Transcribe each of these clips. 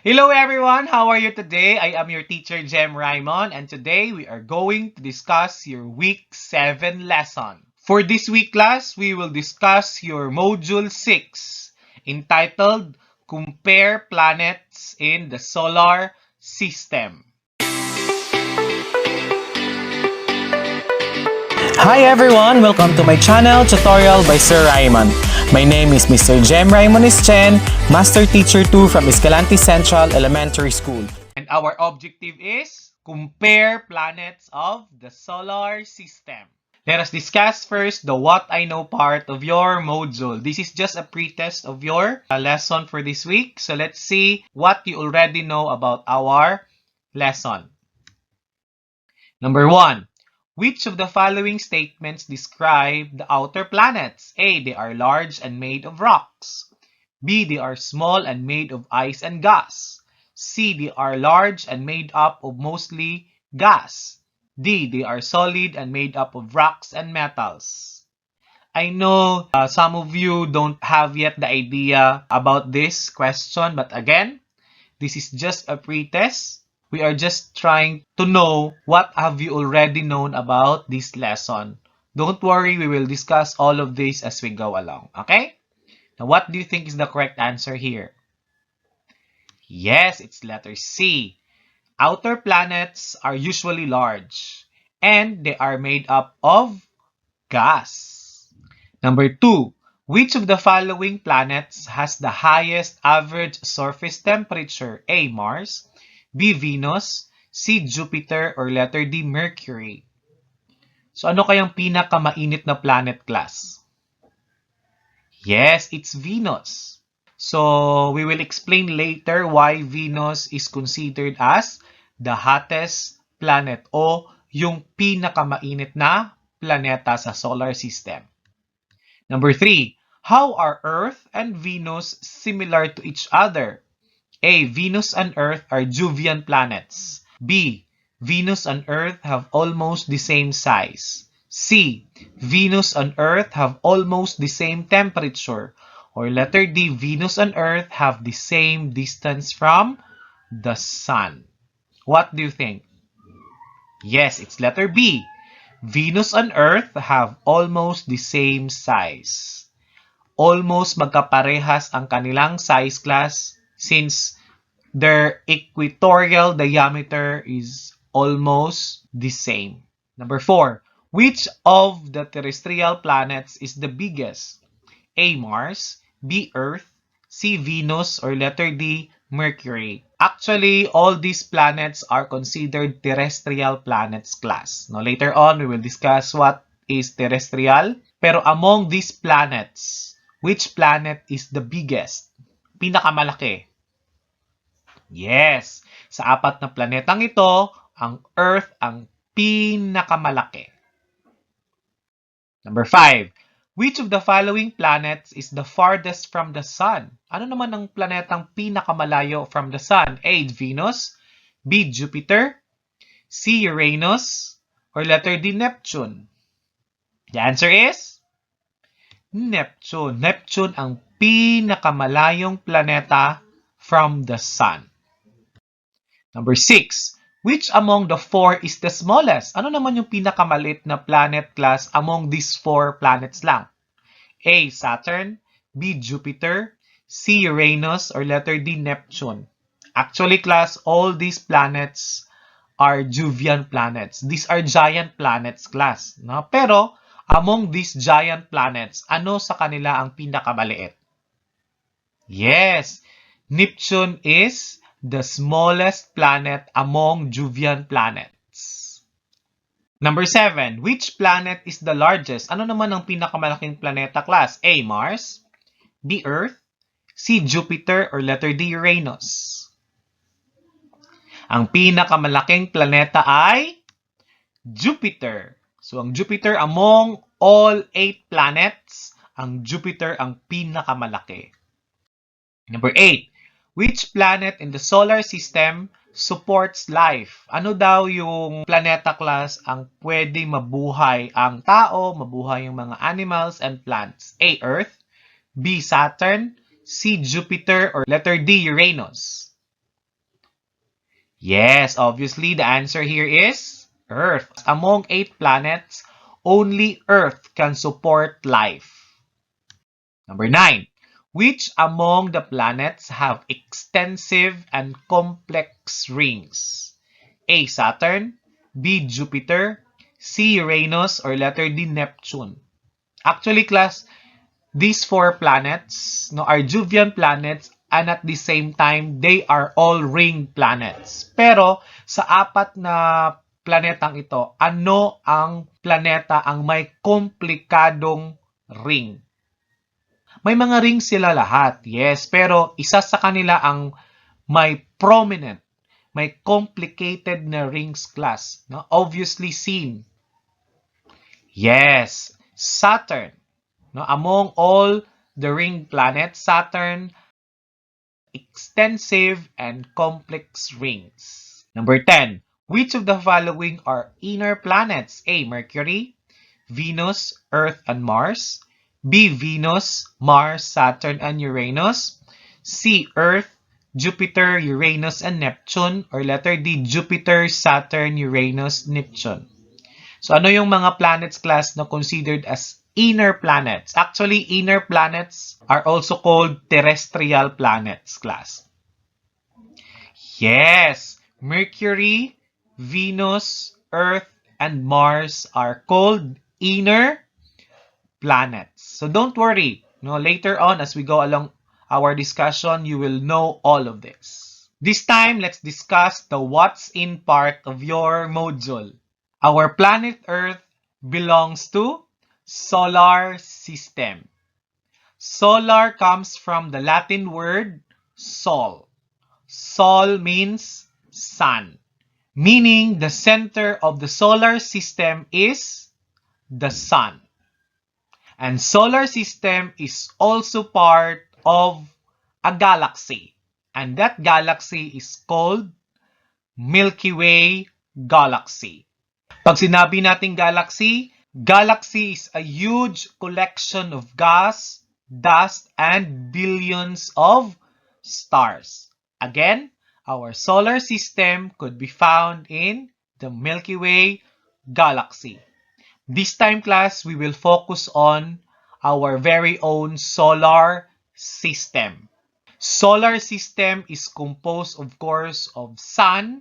Hello everyone, how are you today? I am your teacher Jem Raimon and today we are going to discuss your week 7 lesson. For this week class, we will discuss your module 6 entitled Compare Planets in the Solar System. Hi everyone! Welcome to my channel, Tutorial by Sir Raymond. My name is Mr. Jem Raimonis Chen, Master Teacher 2 from Escalante Central Elementary School. And our objective is compare planets of the solar system. Let us discuss first the what I know part of your module. This is just a pretest of your lesson for this week. So let's see what you already know about our lesson. Number 1. Which of the following statements describe the outer planets? A. They are large and made of rocks. B. They are small and made of ice and gas. C. They are large and made up of mostly gas. D. They are solid and made up of rocks and metals. I know some of you don't have yet the idea about this question, but again, this is just a pretest. We are just trying to know what have you already known about this lesson. Don't worry, we will discuss all of this as we go along, okay? Now, what do you think is the correct answer here? Yes, it's letter C. Outer planets are usually large and they are made up of gas. Number 2. Which of the following planets has the highest average surface temperature? A. Mars, B. Venus, C. Jupiter, or letter D. Mercury? So ano kayang pinakamainit na planet, class? Yes, it's Venus. So we will explain later why Venus is considered as the hottest planet o yung pinakamainit na planeta sa solar system. Number 3. How are Earth and Venus similar to each other? A. Venus and Earth are Jovian planets. B. Venus and Earth have almost the same size. C. Venus and Earth have almost the same temperature. Or letter D. Venus and Earth have the same distance from the Sun. What do you think? Yes, it's letter B. Venus and Earth have almost the same size. Almost magkaparehas ang kanilang size, class, since their equatorial diameter is almost the same. Number 4. Which of the terrestrial planets is the biggest? A. Mars, B. Earth, C. Venus, or letter D. Mercury. Actually, all these planets are considered terrestrial planets, class. Now, later on, we will discuss what is terrestrial. Pero among these planets, which planet is the biggest? Pinakamalaki. Yes, sa 4 na planetang ito, ang Earth ang pinakamalaki. Number 5. Which of the following planets is the farthest from the Sun? Ano naman ang planetang pinakamalayo from the Sun? A. Venus, B. Jupiter, C. Uranus, or letter D. Neptune? The answer is Neptune. Neptune ang pinakamalayong planeta from the Sun. Number 6. Which among the 4 is the smallest? Ano naman yung pinakamalit na planet, class, among these 4 planets lang? A. Saturn, B. Jupiter, C. Uranus, or letter D. Neptune? Actually, class, all these planets are Jovian planets. These are giant planets, class. No? Pero, among these giant planets, ano sa kanila ang pinakamaliit? Yes, Neptune is the smallest planet among Jovian planets. Number 7. Which planet is the largest? Ano naman ang pinakamalaking planeta, class? A. Mars, B. Earth, C. Jupiter, or letter D. Uranus? Ang pinakamalaking planeta ay Jupiter. So, ang Jupiter among all 8 planets, ang Jupiter ang pinakamalaki. Number 8. Which planet in the solar system supports life? Ano daw yung planeta, class, ang pwede mabuhay ang tao, mabuhay yung mga animals and plants? A. Earth, B. Saturn, C. Jupiter, or letter D. Uranus? Yes, obviously the answer here is Earth. Among 8 planets, only Earth can support life. Number 9. Which among the planets have extensive and complex rings? A. Saturn, B. Jupiter, C. Uranus, or letter D. Neptune. Actually, class, these 4 planets are Jovian planets and at the same time, they are all ring planets. Pero sa 4 na planetang ito, ano ang planeta ang may komplikadong ring? May mga rings sila lahat, yes. Pero isa sa kanila ang may prominent, may complicated na rings class. No? Obviously seen. Yes, Saturn. No? Among all the ring planets, Saturn extensive and complex rings. Number 10. Which of the following are inner planets? A. Mercury, Venus, Earth, and Mars. B. Venus, Mars, Saturn, and Uranus. C. Earth, Jupiter, Uranus, and Neptune. Or letter D. Jupiter, Saturn, Uranus, Neptune. So ano yung mga planets class na considered as inner planets? Actually, inner planets are also called terrestrial planets class. Yes, Mercury, Venus, Earth, and Mars are called inner planets. So don't worry. No, later on, as we go along our discussion, you will know all of this. This time, let's discuss the what's in part of your module. Our planet Earth belongs to solar system. Solar comes from the Latin word sol. Sol means sun, meaning the center of the solar system is the sun. And solar system is also part of a galaxy. And that galaxy is called Milky Way galaxy. Pag sinabi nating galaxy, galaxy is a huge collection of gas, dust, and billions of stars. Again, our solar system could be found in the Milky Way galaxy. This time, class, we will focus on our very own solar system. Solar system is composed, of course, of sun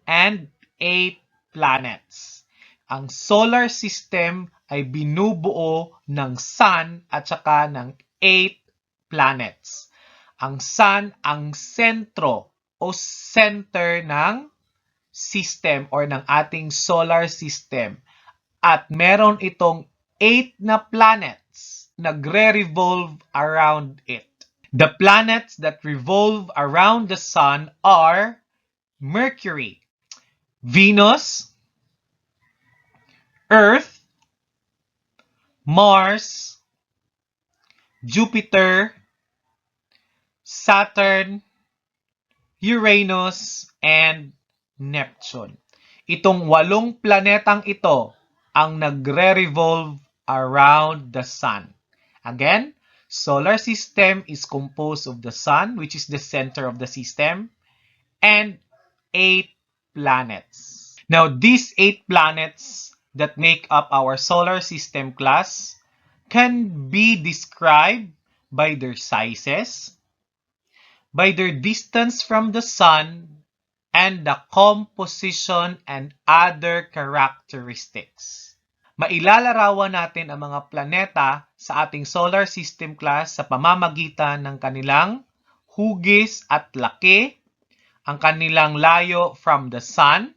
and 8 planets. Ang solar system ay binubuo ng sun at saka ng 8 planets. Ang sun ang sentro o center ng system or ng ating solar system. At meron itong 8 na planets nagre-revolve around it. The planets that revolve around the sun are Mercury, Venus, Earth, Mars, Jupiter, Saturn, Uranus, and Neptune. Itong 8 planetang ito ang nagre-revolve around the sun. Again, solar system is composed of the sun, which is the center of the system, and 8 planets. Now, these 8 planets that make up our solar system class can be described by their sizes, by their distance from the sun, and the composition and other characteristics. Mailalarawan natin ang mga planeta sa ating solar system class sa pamamagitan ng kanilang hugis at laki, ang kanilang layo from the sun,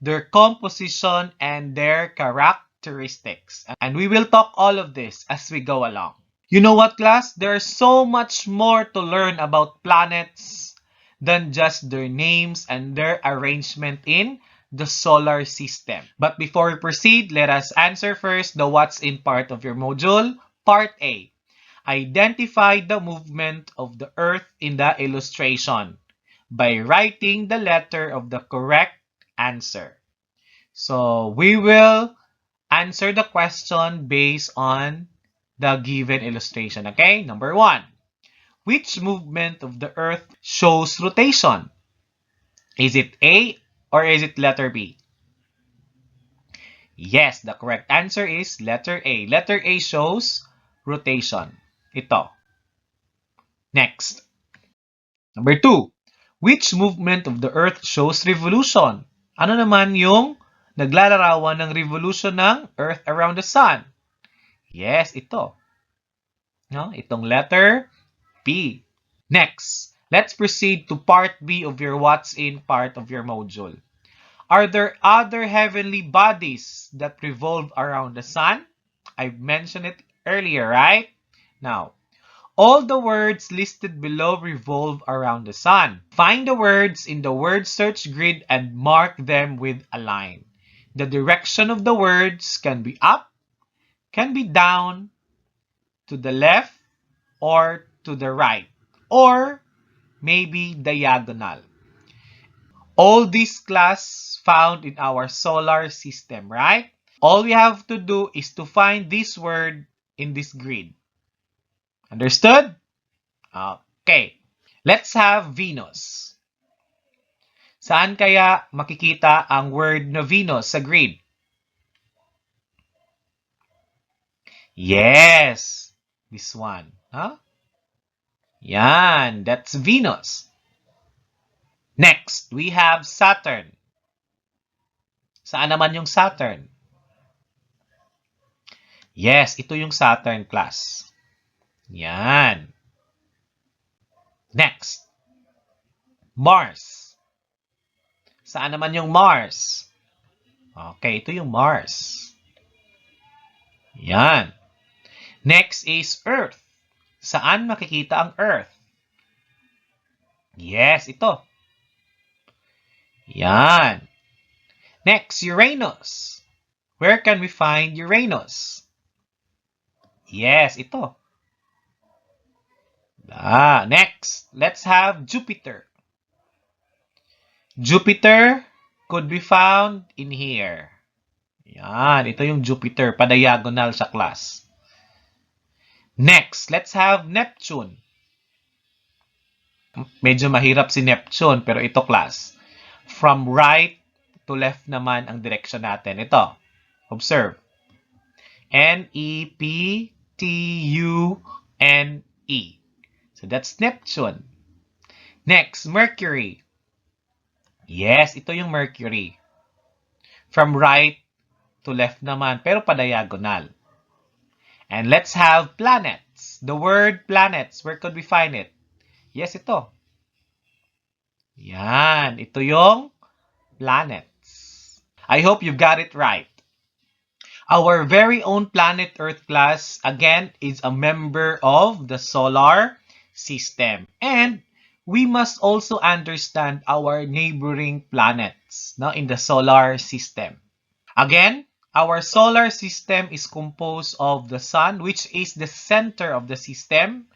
their composition, and their characteristics. And we will talk all of this as we go along. You know what, class? There's so much more to learn about planets than just their names and their arrangement in the solar system. But before we proceed, let us answer first the what's in part of your module. Part A. Identify the movement of the Earth in the illustration by writing the letter of the correct answer. So we will answer the question based on the given illustration. Okay? Number 1. Which movement of the Earth shows rotation? Is it A or is it letter B? Yes, the correct answer is letter A. Letter A shows rotation. Ito. Next. Number 2. Which movement of the Earth shows revolution? Ano naman yung naglalarawan ng revolution ng Earth around the Sun? Yes, ito. No? Itong letter B. Next, let's proceed to part B of your what's in part of your module. Are there other heavenly bodies that revolve around the sun? I mentioned it earlier, right? Now, all the words listed below revolve around the sun. Find the words in the word search grid and mark them with a line. The direction of the words can be up, can be down, to the left, or to the right, or maybe diagonal. All these class found in our solar system, right? All we have to do is to find this word in this grid. Understood? Okay. Let's have Venus. Saan kaya makikita ang word na Venus sa grid? Yes. This one. Huh? Yan. That's Venus. Next, we have Saturn. Saan naman yung Saturn? Yes, ito yung Saturn class. Yan. Next, Mars. Saan naman yung Mars? Okay, ito yung Mars. Yan. Next is Earth. Saan makikita ang Earth? Yes, ito. Yan. Next, Uranus. Where can we find Uranus? Yes, ito. Next, let's have Jupiter. Jupiter could be found in here. Yan, ito yung Jupiter, pa-diagonal sa class. Next, let's have Neptune. Medyo mahirap si Neptune, pero ito class. From right to left naman ang direction natin. Ito, observe. Neptune. So that's Neptune. Next, Mercury. Yes, ito yung Mercury. From right to left naman, pero pa-diagonal. And let's have planets. The word planets, where could we find it? Yes, ito. Yan, ito yung planets. I hope you got it right. Our very own planet Earth class, again, is a member of the solar system. And we must also understand our neighboring planets in the solar system. Again, our solar system is composed of the sun, which is the center of the system.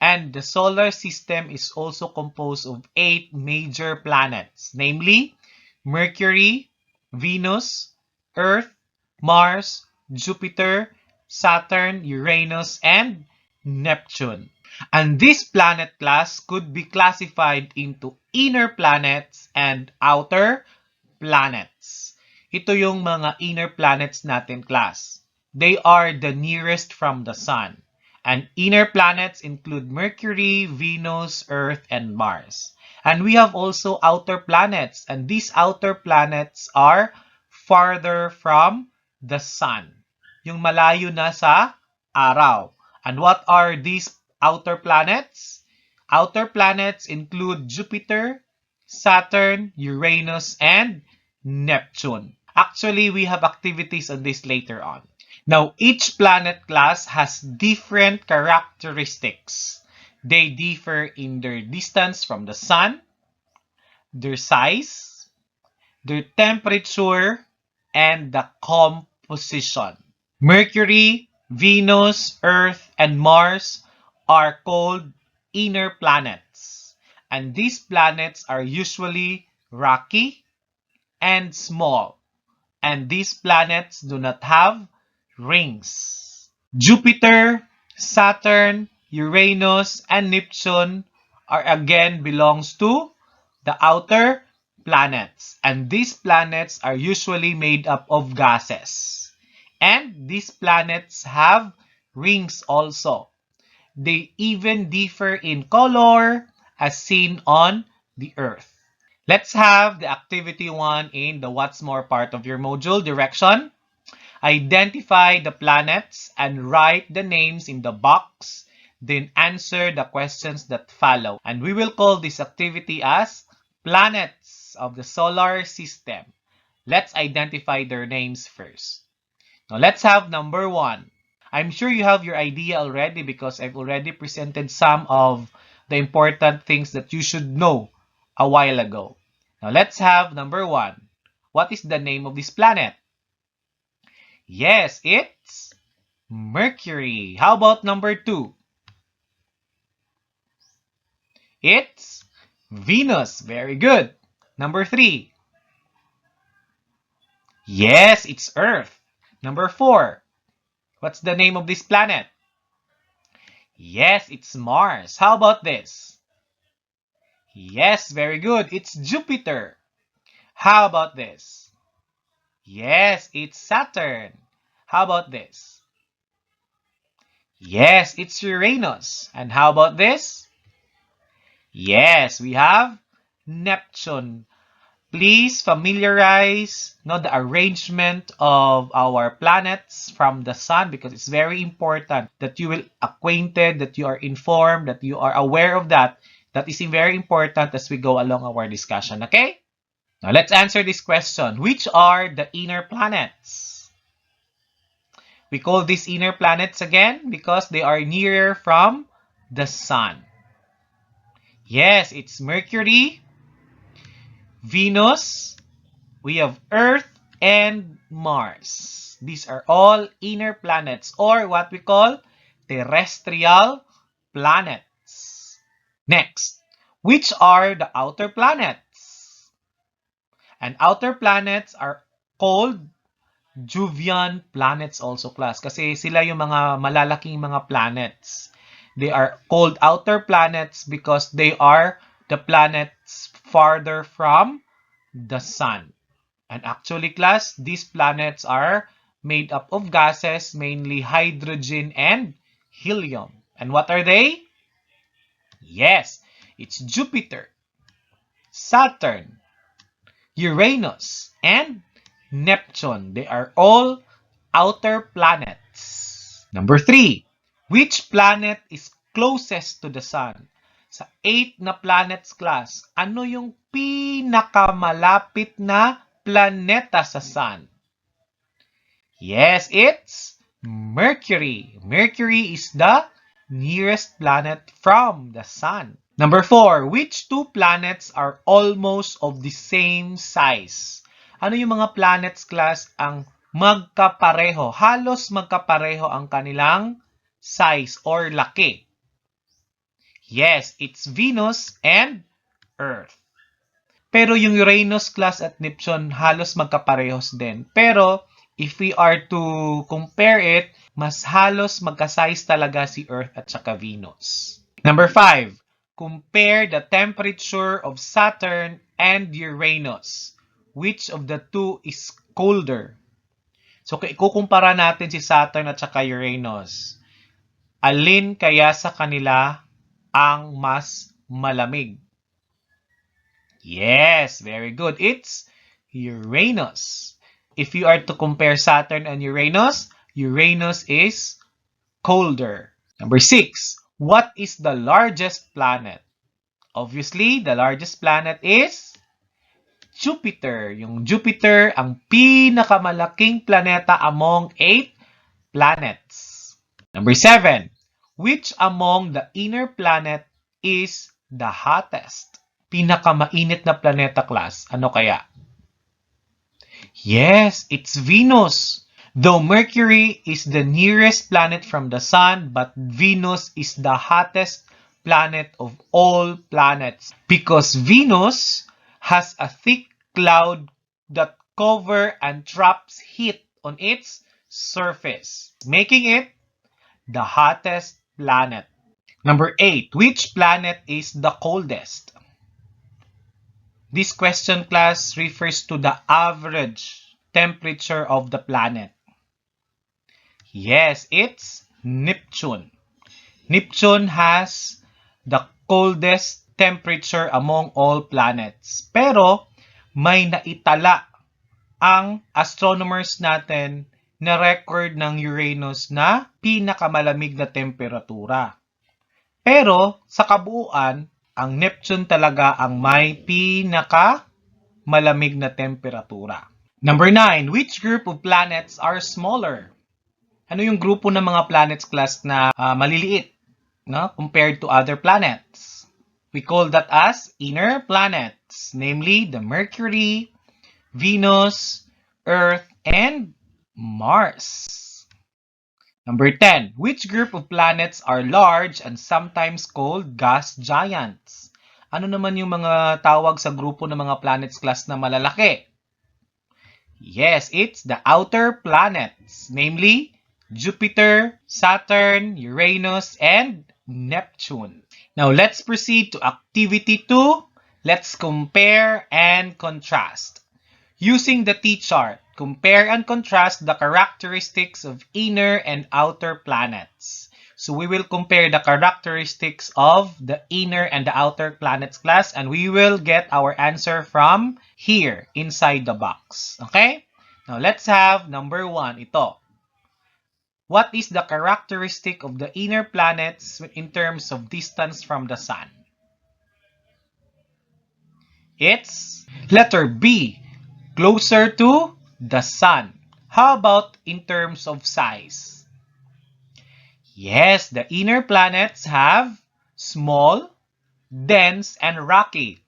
And the solar system is also composed of 8 major planets, namely Mercury, Venus, Earth, Mars, Jupiter, Saturn, Uranus, and Neptune. And this planet class could be classified into inner planets and outer planets. Ito yung mga inner planets natin class. They are the nearest from the sun. And inner planets include Mercury, Venus, Earth, and Mars. And we have also outer planets. And these outer planets are farther from the sun. Yung malayo na sa araw. And what are these outer planets? Outer planets include Jupiter, Saturn, Uranus, and Neptune. Actually, we have activities on this later on. Now, each planet class has different characteristics. They differ in their distance from the sun, their size, their temperature, and the composition. Mercury, Venus, Earth, and Mars are called inner planets. And these planets are usually rocky and small. And these planets do not have rings. Jupiter, Saturn, Uranus, and Neptune are again belongs to the outer planets. And these planets are usually made up of gases. And these planets have rings also. They even differ in color as seen on the Earth. Let's have the activity 1 in the what's more part of your module direction. Identify the planets and write the names in the box. Then answer the questions that follow. And we will call this activity as planets of the solar system. Let's identify their names first. Now let's have number 1. I'm sure you have your idea already because I've already presented some of the important things that you should know a while ago. Now let's have number 1. What is the name of this planet? Yes, it's Mercury. How about number 2? It's Venus. Very good. Number 3. Yes, it's Earth. Number 4. What's the name of this planet? Yes, it's Mars. How about this? Yes, very good. It's Jupiter. How about this? Yes, it's Saturn. How about this? Yes, it's Uranus. And how about this? Yes, we have Neptune. Please familiarize the arrangement of our planets from the sun because it's very important that you will acquainted, that you are informed, that you are aware of that. That is very important as we go along our discussion, okay? Now let's answer this question. Which are the inner planets? We call these inner planets again because they are nearer from the sun. Yes, it's Mercury, Venus, we have Earth, and Mars. These are all inner planets or what we call terrestrial planets. Next, which are the outer planets? And outer planets are called Jovian planets also class kasi sila yung mga malalaking mga planets. They are called outer planets because they are the planets farther from the sun. And actually class, these planets are made up of gases, mainly hydrogen and helium. And what are they? Yes, it's Jupiter, Saturn, Uranus, and Neptune. They are all outer planets. Number 3. Which planet is closest to the sun? Sa 8 na planets class, ano yung pinakamalapit na planeta sa sun? Yes, it's Mercury. Mercury is the nearest planet from the sun. Number 4, which two planets are almost of the same size? Ano yung mga planets class ang magkapareho? Halos magkapareho ang kanilang size or laki. Yes, it's Venus and Earth. Pero yung Uranus class at Neptune halos magkaparehos din. Pero if we are to compare it, mas halos magka-size talaga si Earth at saka Venus. Number 5. Compare the temperature of Saturn and Uranus. Which of the two is colder? So, ikukumpara natin si Saturn at saka Uranus. Alin kaya sa kanila ang mas malamig? Yes, very good. It's Uranus. If you are to compare Saturn and Uranus, Uranus is colder. Number 6. What is the largest planet? Obviously, the largest planet is Jupiter. Yung Jupiter ang pinakamalaking planeta among 8 planets. Number 7. Which among the inner planet is the hottest? Pinakamainit na planeta class. Ano kaya? Yes, it's Venus. Though Mercury is the nearest planet from the sun, but Venus is the hottest planet of all planets because Venus has a thick cloud that cover and traps heat on its surface, making it the hottest planet. Number 8. Which planet is the coldest? This question, class, refers to the average temperature of the planet. Yes, it's Neptune. Neptune has the coldest temperature among all planets. Pero may naitala ang astronomers natin na record ng Uranus na pinakamalamig na temperatura. Pero sa kabuuan, ang Neptune talaga ang may pinakamalamig na temperatura. Number 9, which group of planets are smaller? Ano yung grupo ng mga planets, class, na maliliit, no, compared to other planets? We call that as inner planets, namely the Mercury, Venus, Earth, and Mars. Number 10, which group of planets are large and sometimes called gas giants? Ano naman yung mga tawag sa grupo ng mga planets, class, na malalaki? Yes, it's the outer planets, namely Jupiter, Saturn, Uranus, and Neptune. Now, let's proceed to activity 2. Let's compare and contrast. Using the T-chart, compare and contrast the characteristics of inner and outer planets. So we will compare the characteristics of the inner and the outer planets, class, and we will get our answer from here, inside the box. Okay? Now, let's have number 1, ito. What is the characteristic of the inner planets in terms of distance from the Sun? It's letter B, closer to the Sun. How about in terms of size? Yes, the inner planets have small, dense, and rocky.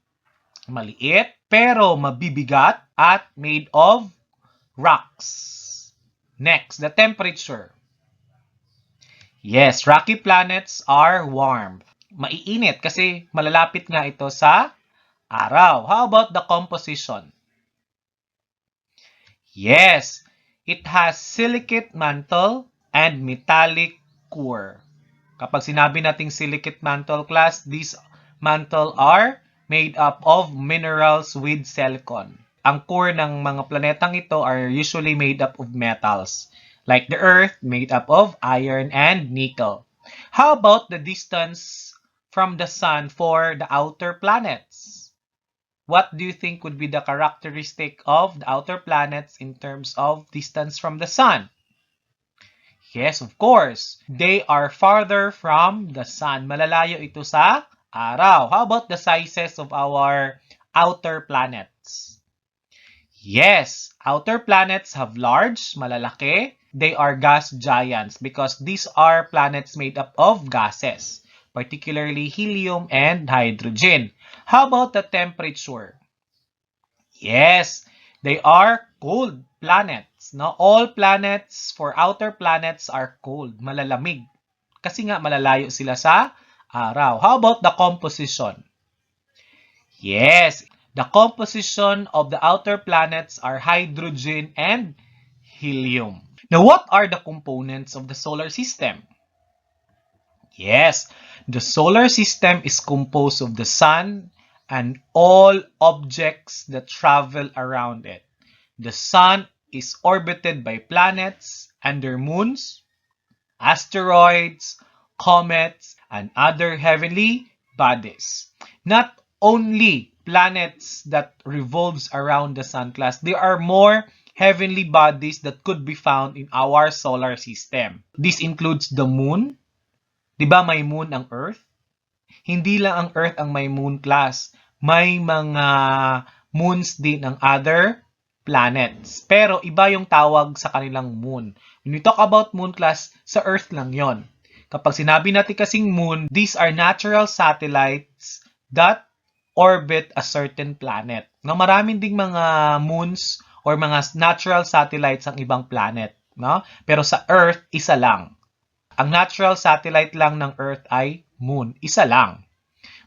Maliit pero mabibigat at made of rocks. Next, the temperature. Yes, rocky planets are warm. Maiinit kasi malalapit nga ito sa araw. How about the composition? Yes, it has silicate mantle and metallic core. Kapag sinabi nating silicate mantle, class, these mantle are made up of minerals with silicon. Ang core ng mga planetang ito are usually made up of metals, like the Earth, made up of iron and nickel. How about the distance from the Sun for the outer planets? What do you think would be the characteristic of the outer planets in terms of distance from the Sun? Yes, of course. They are farther from the Sun. Malalayo ito sa araw. How about the sizes of our outer planets? Yes, outer planets have large, malalaki. They are gas giants because these are planets made up of gases, particularly helium and hydrogen. How about the temperature? Yes, they are cold planets. No? All planets for outer planets are cold, malalamig. Kasi nga malalayo sila sa araw. How about the composition? Yes, the composition of the outer planets are hydrogen and helium. Now, what are the components of the solar system? Yes, the solar system is composed of the Sun and all objects that travel around it. The Sun is orbited by planets and their moons, asteroids, comets, and other heavenly bodies. Not only planets that revolves around the Sun, class, there are more heavenly bodies that could be found in our solar system. This includes the moon. Diba may moon ang Earth? Hindi lang ang Earth ang may moon, class. May mga moons din ng other planets. Pero iba yung tawag sa kanilang moon. When we talk about moon, class, sa Earth lang yon. Kapag sinabi natin kasing moon, these are natural satellites that orbit a certain planet. No, maraming ding mga moons or mga natural satellites ang ibang planet. No? Pero sa Earth, isa lang. Ang natural satellite lang ng Earth ay moon. Isa lang.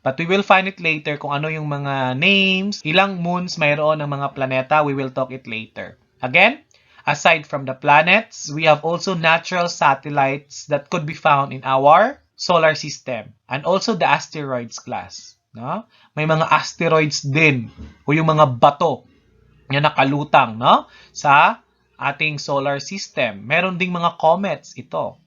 But we will find it later kung ano yung mga names, ilang moons mayroon ng mga planeta. We will talk it later. Again, aside from the planets, we have also natural satellites that could be found in our solar system and also the asteroids, class. No? May mga asteroids din o yung mga bato na nakalutang, no? Sa ating solar system. Meron ding mga comets ito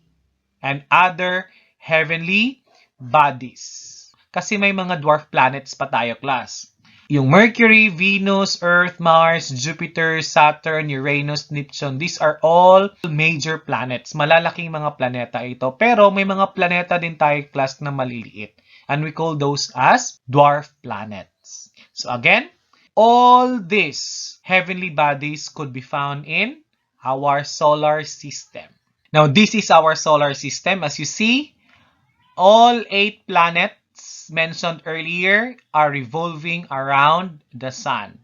and other heavenly bodies. Kasi may mga dwarf planets pa tayo, class. Yung Mercury, Venus, Earth, Mars, Jupiter, Saturn, Uranus, Neptune, these are all major planets. Malalaking mga planeta ito. Pero may mga planeta din tayo, class, na maliliit. And we call those as dwarf planets. So again, all these heavenly bodies could be found in our solar system. Now, this is our solar system. As you see, all 8 planets mentioned earlier are revolving around the sun.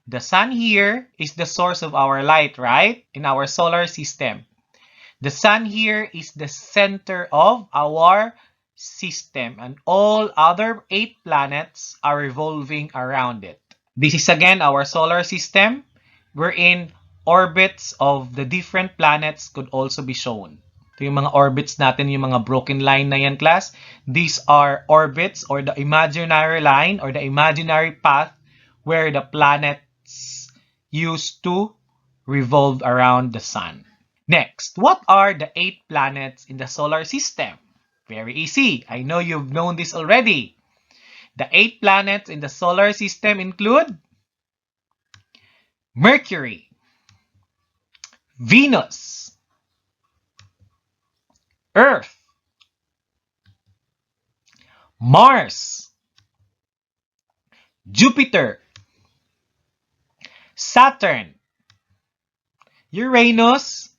The sun here is the source of our light, right? In our solar system. The sun here is the center of our system, and all other 8 planets are revolving around it. This is again our solar system, wherein orbits of the different planets could also be shown. Ito yung mga orbits natin, yung mga broken line na yan, class. These are orbits or the imaginary line or the imaginary path where the planets used to revolve around the sun. Next, what are the 8 planets in the solar system? Very easy. I know you've known this already. The 8 planets in the solar system include Mercury, Venus, Earth, Mars, Jupiter, Saturn, Uranus,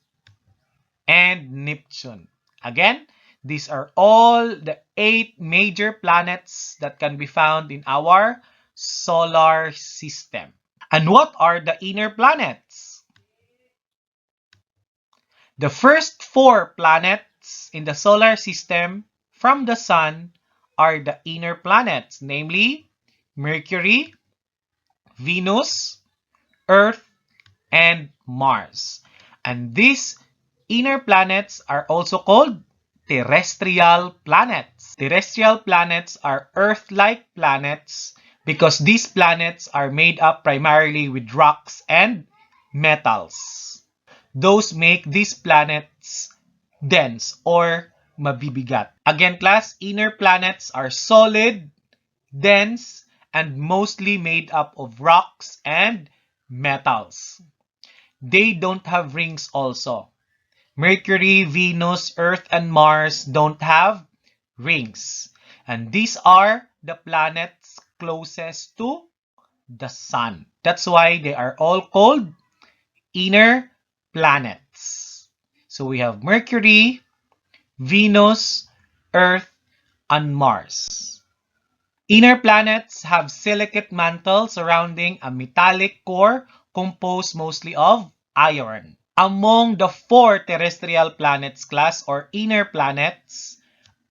and Neptune. Again, these are all the 8 major planets that can be found in our solar system. And what are the inner planets? The first 4 planets in the solar system from the sun are the inner planets, namely Mercury, Venus, Earth, and Mars. And these inner planets are also called terrestrial planets. Terrestrial planets are Earth-like planets because these planets are made up primarily with rocks and metals. Those make these planets dense or mabibigat. Again, class, inner planets are solid, dense, and mostly made up of rocks and metals. They don't have rings also. Mercury, Venus, Earth, and Mars don't have rings. And these are the planets closest to the sun. That's why they are all called inner planets. So we have Mercury, Venus, Earth, and Mars. Inner planets have silicate mantle surrounding a metallic core composed mostly of iron. Among the 4 terrestrial planets, class, or inner planets,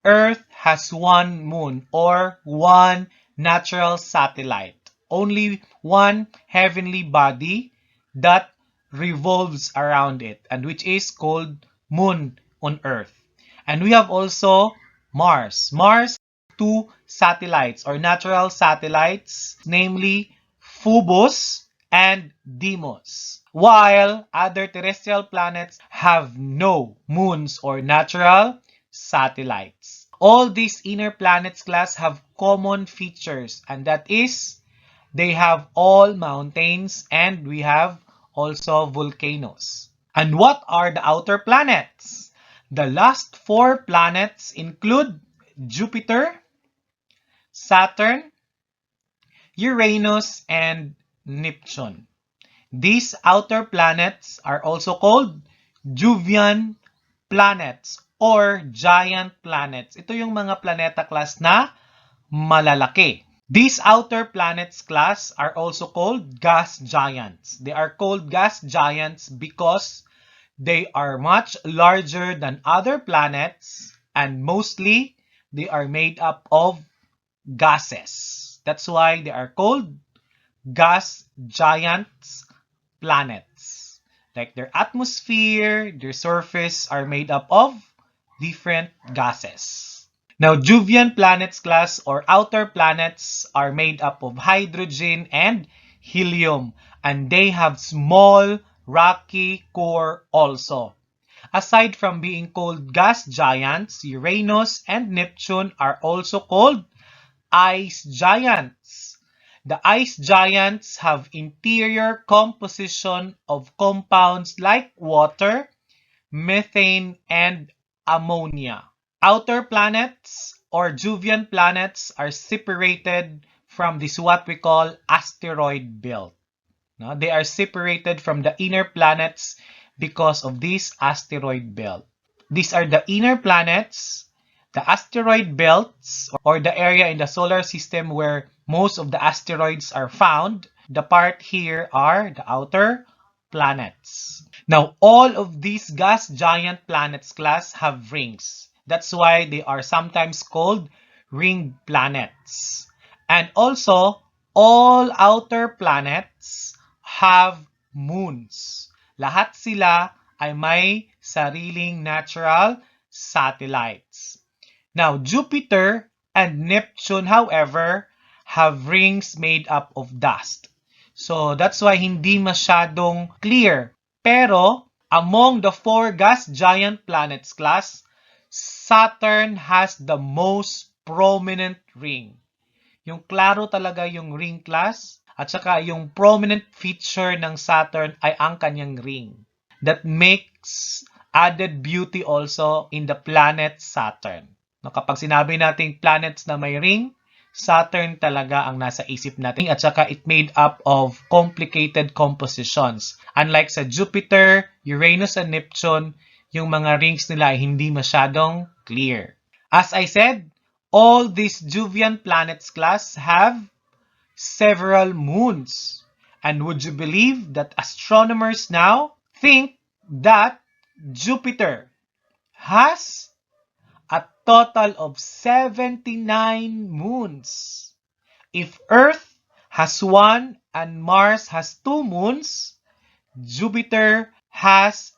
Earth has 1 moon or 1 natural satellite. Only 1 heavenly body that revolves around it, and which is called moon on Earth. And we have also Mars. Mars has 2 satellites or natural satellites, namely Phobos and Deimos, while other terrestrial planets have no moons or natural satellites. All these inner planets, class, have common features, and that is they have all mountains and we have also volcanoes. And what are the outer planets? The last 4 planets include Jupiter, Saturn, Uranus, and Neptune. These outer planets are also called Jovian planets or giant planets. Ito yung mga planeta, class, na malalaki. These outer planets, class, are also called gas giants. They are called gas giants because they are much larger than other planets and mostly they are made up of gases. That's why they are called gas giants planets. Like their atmosphere, their surface are made up of different gases. Now, Jovian planets class or outer planets are made up of hydrogen and helium, and they have small rocky core also. Aside from being called gas giants, Uranus and Neptune are also called ice giants. The ice giants have interior composition of compounds like water, methane, and ammonia. Outer planets or Jovian planets are separated from this what we call asteroid belt. No? They are separated from the inner planets because of this asteroid belt. These are the inner planets, the asteroid belts, or the area in the solar system where most of the asteroids are found. The part here are the outer planets. Now, all of these gas giant planets class have rings. That's why they are sometimes called ring planets. And also, all outer planets have moons. Lahat sila ay may sariling natural satellites. Now, Jupiter and Neptune, however, have rings made up of dust. So, that's why hindi masyadong clear. Pero, among the four gas giant planets class, Saturn has the most prominent ring. Yung klaro talaga yung ring class, at saka yung prominent feature ng Saturn ay ang kanyang ring. That makes added beauty also in the planet Saturn. No, kapag sinabi nating planets na may ring, Saturn talaga ang nasa isip natin at saka it made up of complicated compositions. Unlike sa Jupiter, Uranus, and Neptune, yung mga rings nila ay hindi masyadong clear. As I said, all these Jovian planets class have several moons. And would you believe that astronomers now think that Jupiter has a total of 79 moons. If Earth has one and Mars has two moons, Jupiter has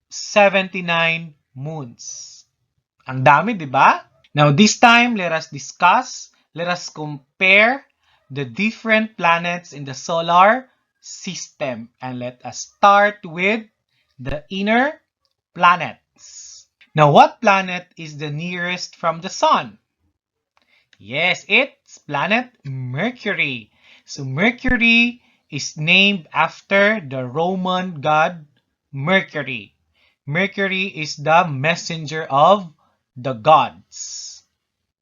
79 moons. Ang dami, di ba? Now, this time, let us compare the different planets in the solar system. And let us start with the inner planets. Now, what planet is the nearest from the Sun? Yes, it's planet Mercury. So, Mercury is named after the Roman god Mercury. Mercury is the messenger of the gods.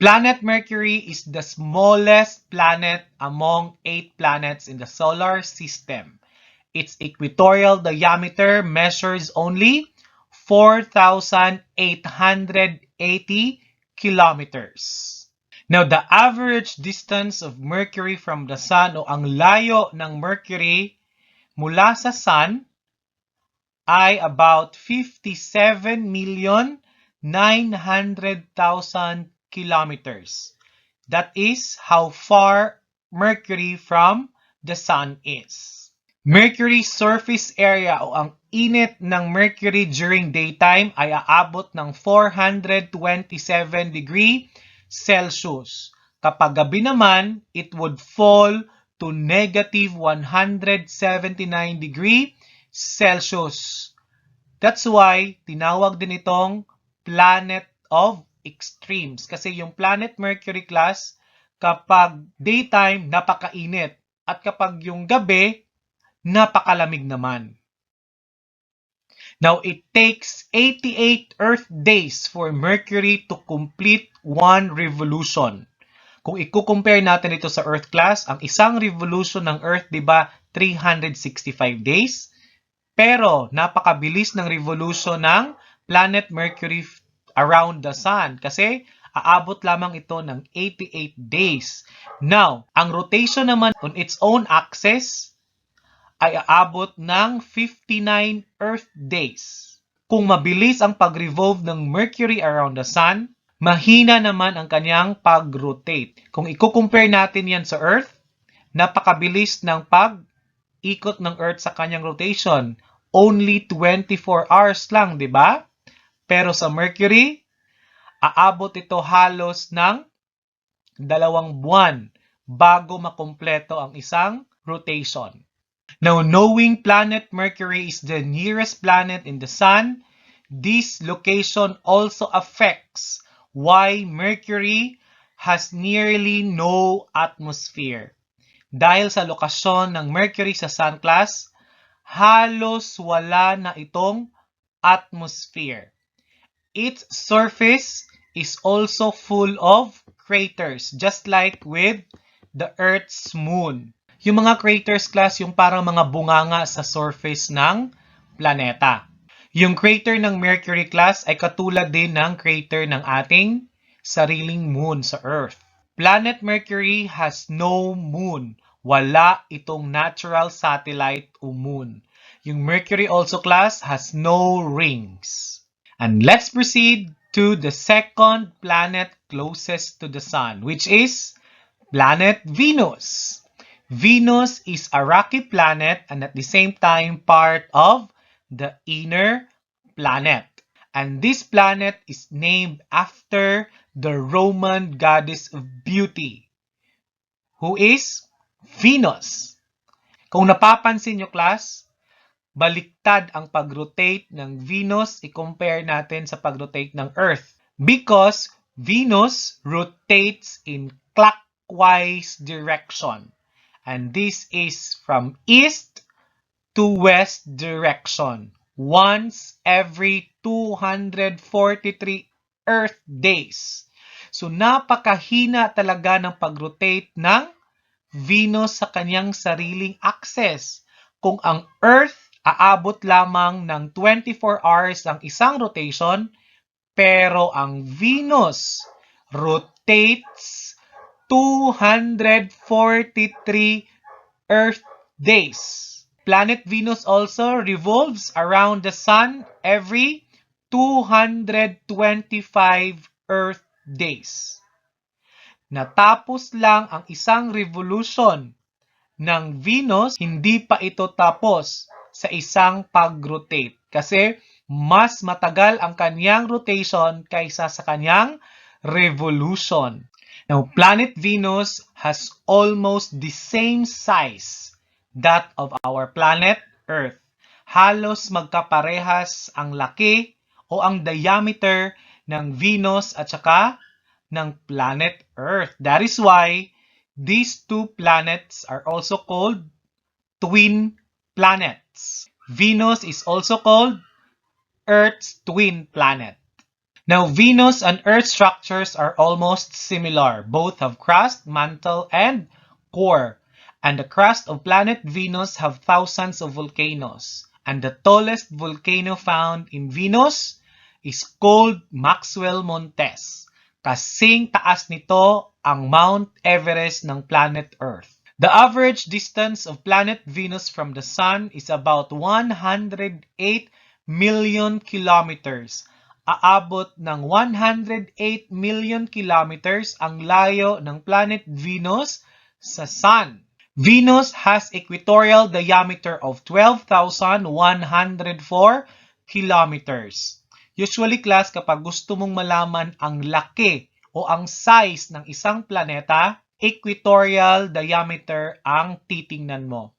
Planet Mercury is the smallest planet among 8 planets in the solar system. Its equatorial diameter measures only 4,880 kilometers. Now, the average distance of Mercury from the Sun o ang layo ng Mercury mula sa Sun ay about 57,900,000 kilometers. That is how far Mercury from the Sun is. Mercury's surface area o ang init ng Mercury during daytime ay aabot ng 427 degree Celsius. Kapag gabi naman, it would fall to negative 179 degree Celsius. That's why tinawag din itong planet of extremes. Kasi yung planet Mercury class, kapag daytime, napakainit. At kapag yung gabi, napakalamig naman. Now, it takes 88 Earth days for Mercury to complete one revolution. Kung i-compare natin ito sa Earth class, ang isang revolution ng Earth, di ba, 365 days? Pero, napakabilis ng revolution ng planet Mercury around the Sun kasi aabot lamang ito ng 88 days. Now, ang rotation naman on its own axis ay aabot ng 59 Earth days. Kung mabilis ang pag-revolve ng Mercury around the Sun, mahina naman ang kanyang pag-rotate. Kung i-compare natin yan sa Earth, napakabilis ng pag-ikot ng Earth sa kanyang rotation. Only 24 hours lang, di ba? Pero sa Mercury, Aabot ito halos ng 2 buwan bago makumpleto ang isang rotation. Now, knowing planet Mercury is the nearest planet in the Sun, this location also affects why Mercury has nearly no atmosphere. Dahil sa lokasyon ng Mercury sa Sun class, halos wala na itong atmosphere. Its surface is also full of craters, just like with the Earth's moon. Yung mga craters class, yung parang mga bunganga sa surface ng planeta. Yung crater ng Mercury class ay katulad din ng crater ng ating sariling moon sa Earth. Planet Mercury has no moon. Wala itong natural satellite o moon. Yung Mercury also class has no rings. And let's proceed to the second planet closest to the Sun, which is planet Venus. Venus is a rocky planet and at the same time part of the inner planet. And this planet is named after the Roman goddess of beauty, who is Venus. Kung napapansin nyo class, baliktad ang pag-rotate ng Venus i-compare natin sa pag-rotate ng Earth. Because Venus rotates in clockwise direction. And this is from east to west direction. Once every 243 Earth days. So napakahina talaga ng pag-rotate ng Venus sa kanyang sariling axis. Kung ang Earth aabot lamang ng 24 hours ang isang rotation, pero ang Venus rotates 243 Earth days. Planet Venus also revolves around the Sun every 225 Earth days. Natapos lang ang isang revolution ng Venus, hindi pa ito tapos sa isang pag-rotate. Kasi mas matagal ang kanyang rotation kaysa sa kanyang revolution. Now, planet Venus has almost the same size that of our planet Earth. Halos magkaparehas ang laki o ang diameter ng Venus at saka ng planet Earth. That is why these two planets are also called twin planets. Venus is also called Earth's twin planet. Now, Venus and Earth structures are almost similar. Both have crust, mantle, and core. And the crust of planet Venus have thousands of volcanoes. And the tallest volcano found in Venus is called Maxwell Montes. Kasing taas nito ang Mount Everest ng planet Earth. The average distance of planet Venus from the Sun is about 108 million kilometers. Aabot ng 108 million kilometers ang layo ng planet Venus sa Sun. Venus has equatorial diameter of 12,104 kilometers. Usually class, kapag gusto mong malaman ang laki o ang size ng isang planeta, equatorial diameter ang titingnan mo.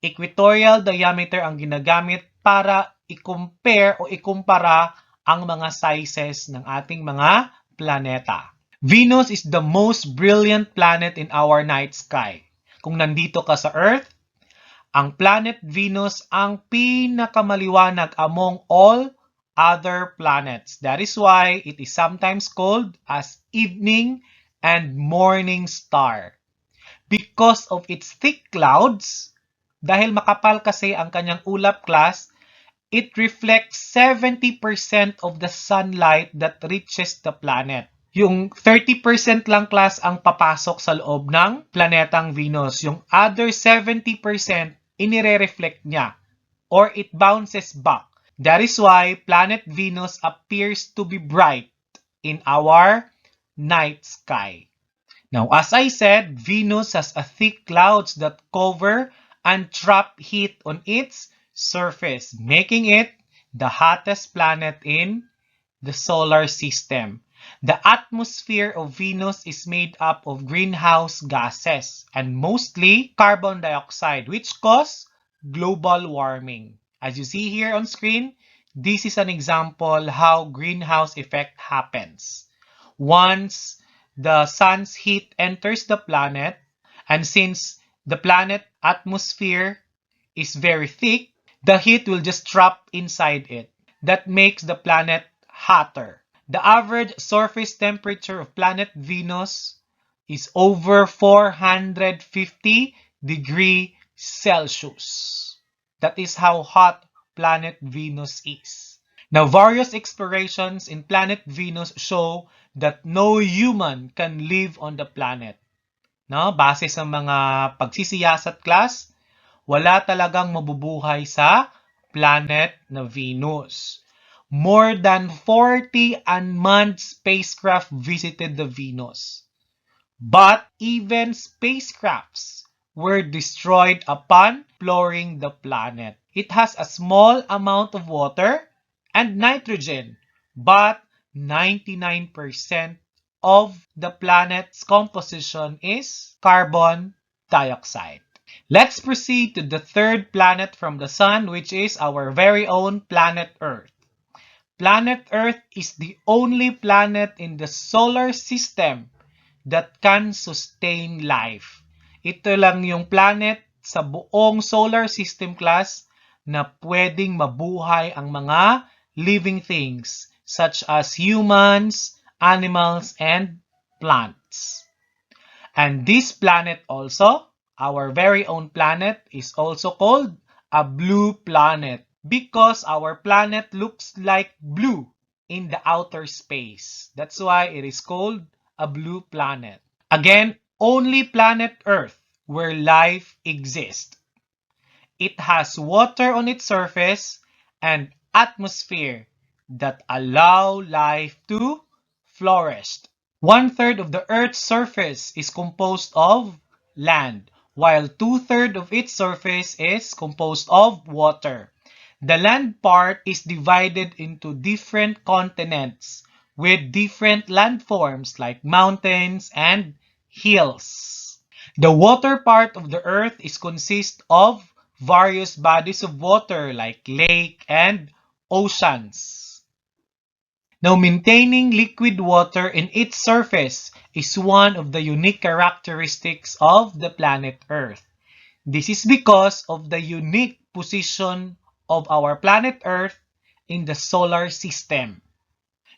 Equatorial diameter ang ginagamit para i-compare o ikumpara ang mga sizes ng ating mga planeta. Venus is the most brilliant planet in our night sky. Kung nandito ka sa Earth, ang planet Venus ang pinakamaliwanag among all other planets. That is why it is sometimes called as evening and morning star. Because of its thick clouds, dahil makapal kasi ang kanyang ulap class, it reflects 70% of the sunlight that reaches the planet. Yung 30% lang class ang papasok sa loob ng planetang Venus. Yung other 70% inire-reflect niya or it bounces back. That is why planet Venus appears to be bright in our night sky. Now, as I said, Venus has a thick clouds that cover and trap heat on its surface, making it the hottest planet in the solar system. The atmosphere of Venus is made up of greenhouse gases and mostly carbon dioxide, which cause global warming. As you see here on screen, this is an example how greenhouse effect happens. Once the sun's heat enters the planet, and since the planet atmosphere is very thick, the heat will just trap inside it. That makes the planet hotter. The average surface temperature of planet Venus is over 450 degrees Celsius. That is how hot planet Venus is. Now, various explorations in planet Venus show that no human can live on the planet. No, base sa mga pagsisiyasat class, wala talagang mabubuhay sa planet na Venus. More than 40 unmanned spacecraft visited the Venus. But even spacecrafts were destroyed upon exploring the planet. It has a small amount of water and nitrogen, but 99% of the planet's composition is carbon dioxide. Let's proceed to the third planet from the Sun, which is our very own planet Earth. Planet Earth is the only planet in the solar system that can sustain life. Ito lang yung planet sa buong solar system class na pwedeng mabuhay ang mga living things such as humans, animals, and plants. And this planet also, our very own planet, is also called a blue planet because our planet looks like blue in the outer space. That's why it is called a blue planet. Again, only planet Earth where life exists. It has water on its surface and atmosphere that allow life to flourish. 1/3 of the Earth's surface is composed of land, while 2/3 of its surface is composed of water. The land part is divided into different continents with different landforms like mountains and hills. The water part of the Earth is consist of various bodies of water like lake and oceans. Now, maintaining liquid water in its surface is one of the unique characteristics of the planet Earth. This is because of the unique position of our planet Earth in the solar system.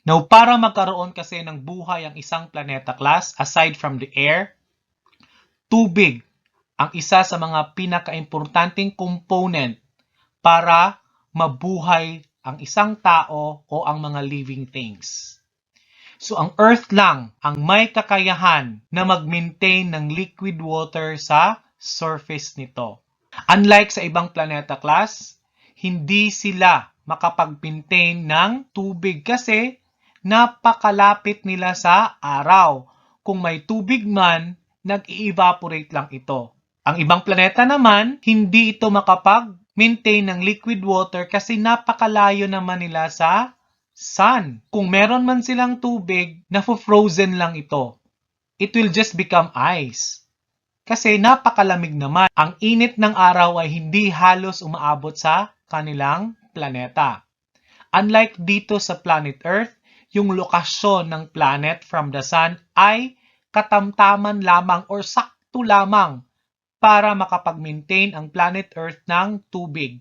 Now, para magkaroon kasi ng buhay ang isang planeta class, aside from the air, tubig ang isa sa mga pinaka-importanting component para mabuhay ang isang tao o ang mga living things. So, ang Earth lang ang may kakayahan na mag-maintain ng liquid water sa surface nito. Unlike sa ibang planeta class, hindi sila makapag-maintain ng tubig kasi napakalapit nila sa araw. Kung may tubig man, nag-i-evaporate lang ito. Ang ibang planeta naman, hindi ito makapag-maintain ng liquid water kasi napakalayo naman nila sa sun. Kung meron man silang tubig, na-frozen lang ito. It will just become ice. Kasi napakalamig naman. Ang init ng araw ay hindi halos umaabot sa kanilang planeta. Unlike dito sa planet Earth, yung lokasyon ng planet from the sun ay katamtaman lamang or sakto lamang para makapag-maintain ang planet Earth ng tubig.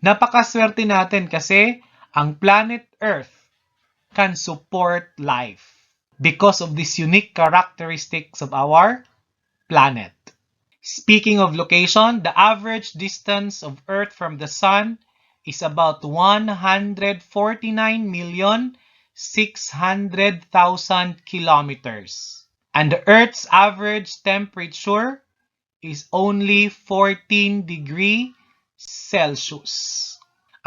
Napakaswerte natin kasi ang planet Earth can support life because of these unique characteristics of our planet. Speaking of location, the average distance of Earth from the Sun is about 149,600,000 kilometers. And the Earth's average temperature is only 14 degrees Celsius.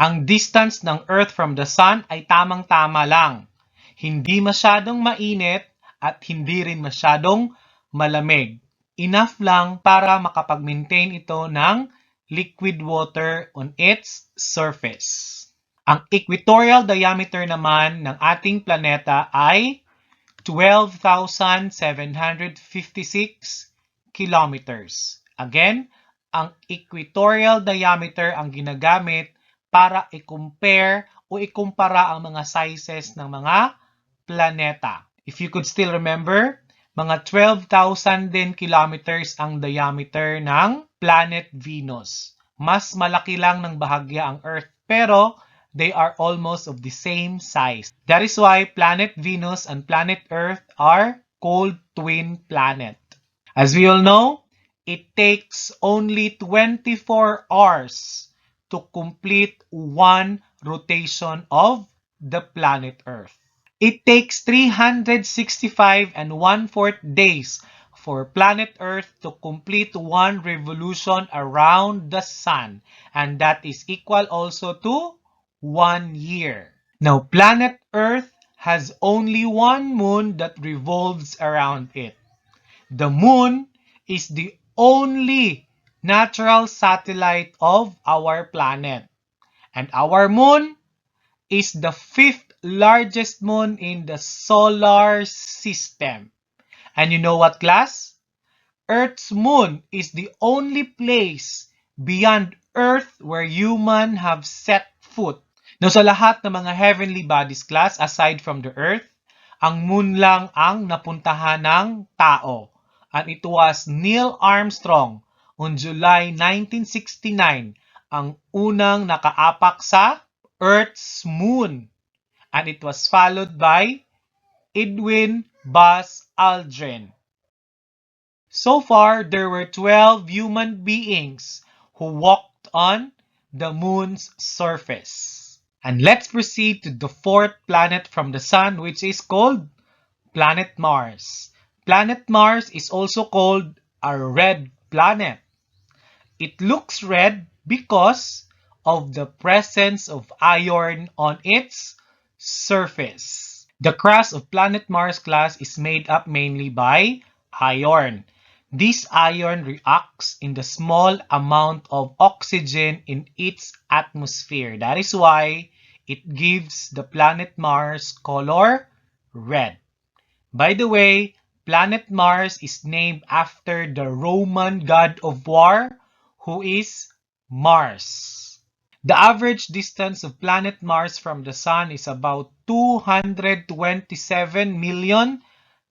Ang distance ng Earth from the Sun ay tamang-tama lang. Hindi masyadong mainit at hindi rin masyadong malamig. Enough lang para makapag-maintain ito ng liquid water on its surface. Ang equatorial diameter naman ng ating planeta ay 12,756 kilometers. Again, ang equatorial diameter ang ginagamit para i-compare o ikumpara ang mga sizes ng mga planeta. If you could still remember, mga 12,000 din kilometers ang diameter ng planet Venus. Mas malaki lang ng bahagya ang Earth, pero they are almost of the same size. That is why planet Venus and planet Earth are called twin planet. As we all know, it takes only 24 hours to complete one rotation of the planet Earth. It takes 365 and 1/4 days for planet Earth to complete one revolution around the sun, and that is equal also to 1 year. Now, planet Earth has only one moon that revolves around it. The moon is the only natural satellite of our planet. And our moon is the fifth largest moon in the solar system. And you know what, class? Earth's moon is the only place beyond Earth where human have set foot. Now, sa lahat ng mga heavenly bodies, class, aside from the Earth, ang moon lang ang napuntahan ng tao. And it was Neil Armstrong on July 1969 ang unang nakaapak sa Earth's moon. And it was followed by Edwin Buzz Aldrin. So far, there were 12 human beings who walked on the moon's surface. And let's proceed to the fourth planet from the sun, which is called planet Mars. Planet Mars is also called a red planet. It looks red because of the presence of iron on its surface. The crust of planet Mars, class, is made up mainly by iron. This iron reacts in the small amount of oxygen in its atmosphere. That is why it gives the planet Mars color red. By the way, planet Mars is named after the Roman god of war, who is Mars. The average distance of planet Mars from the Sun is about 227 million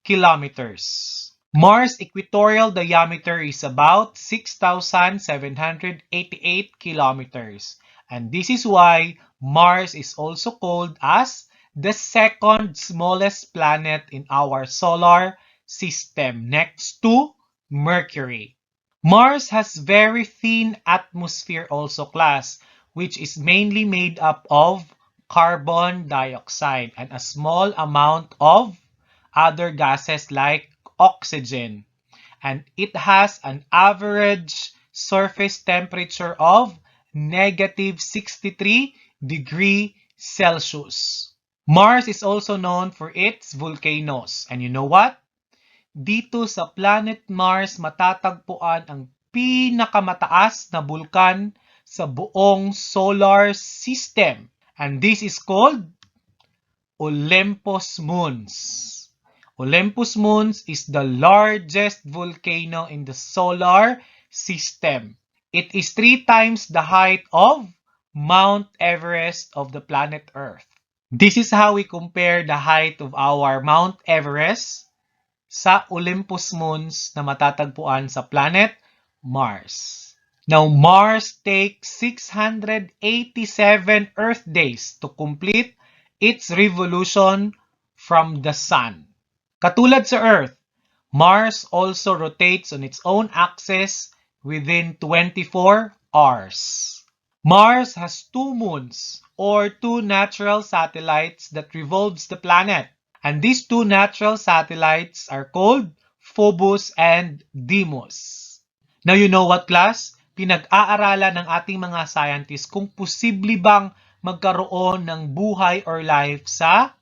kilometers. Mars' equatorial diameter is about 6,788 kilometers. And this is why Mars is also called as the second smallest planet in our solar system, next to Mercury. Mars has very thin atmosphere also, class, which is mainly made up of carbon dioxide and a small amount of other gases like oxygen. And it has an average surface temperature of negative 63 degrees Celsius. Mars is also known for its volcanoes. And you know what? Dito sa planet Mars matatagpuan ang pinakamataas na bulkan sa buong solar system. And this is called Olympus Mons. Olympus Mons is the largest volcano in the solar system. It is 3 times the height of Mount Everest of the planet Earth. This is how we compare the height of our Mount Everest sa Olympus Mons na matatagpuan sa planet Mars. Now, Mars takes 687 Earth days to complete its revolution from the Sun. Katulad sa Earth, Mars also rotates on its own axis within 24 hours. Mars has 2 moons, or 2 natural satellites that revolves the planet. And these 2 natural satellites are called Phobos and Deimos. Now, you know what, class? Pinag-aaralan ng ating mga scientists kung posible bang magkaroon ng buhay or life sa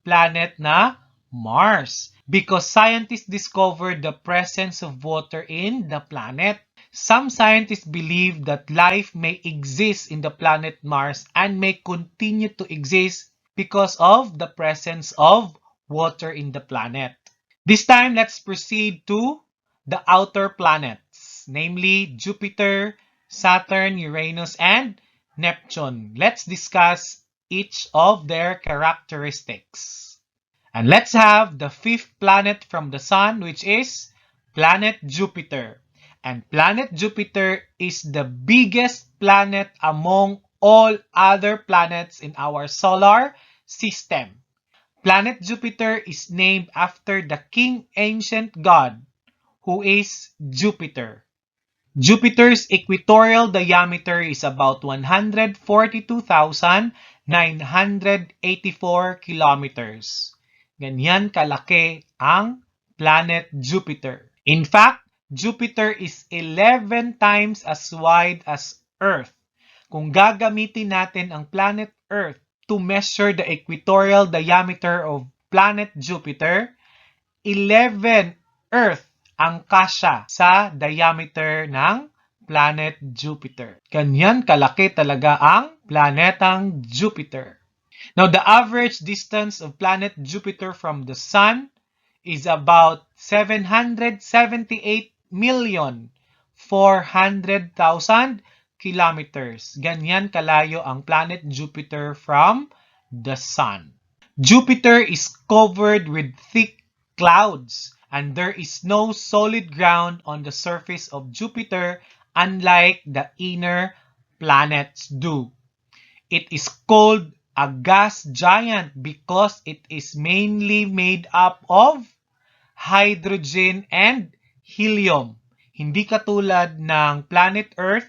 planet na Mars. Because scientists discovered the presence of water in the planet. Some scientists believe that life may exist in the planet Mars and may continue to exist because of the presence of water in the planet. This time, let's proceed to the outer planets, namely Jupiter, Saturn, Uranus, and Neptune. Let's discuss each of their characteristics. And let's have the fifth planet from the Sun, which is planet Jupiter. And planet Jupiter is the biggest planet among all other planets in our solar system. Planet Jupiter is named after the king ancient god who is Jupiter. Jupiter's equatorial diameter is about 142,984 kilometers. Ganyan kalaki ang planet Jupiter. In fact, Jupiter is 11 times as wide as Earth. Kung gagamitin natin ang planet Earth to measure the equatorial diameter of planet Jupiter, 11 Earth ang kasya sa diameter ng planet Jupiter. Ganyan kalaki talaga ang planetang Jupiter. Now, the average distance of planet Jupiter from the Sun is about 778,400,000 kilometers. Ganyan kalayo ang planet Jupiter from the Sun. Jupiter is covered with thick clouds, and there is no solid ground on the surface of Jupiter unlike the inner planets do. It is called a gas giant because it is mainly made up of hydrogen and helium. Hindi katulad ng planet Earth,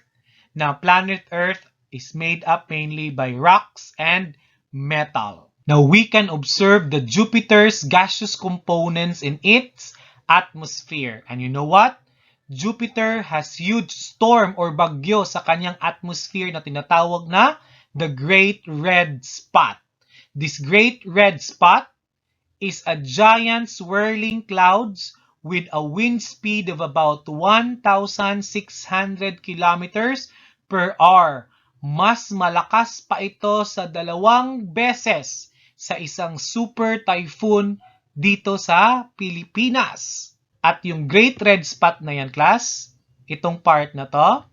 na planet Earth is made up mainly by rocks and metal. Now, we can observe the Jupiter's gaseous components in its atmosphere. And you know what? Jupiter has huge storm or bagyo sa kanyang atmosphere na tinatawag na the Great Red Spot. This Great Red Spot is a giant swirling clouds with a wind speed of about 1,600 kilometers per hour. Mas malakas pa ito sa 2 beses sa isang super typhoon dito sa Pilipinas. At yung Great Red Spot na yan, class, itong part na to,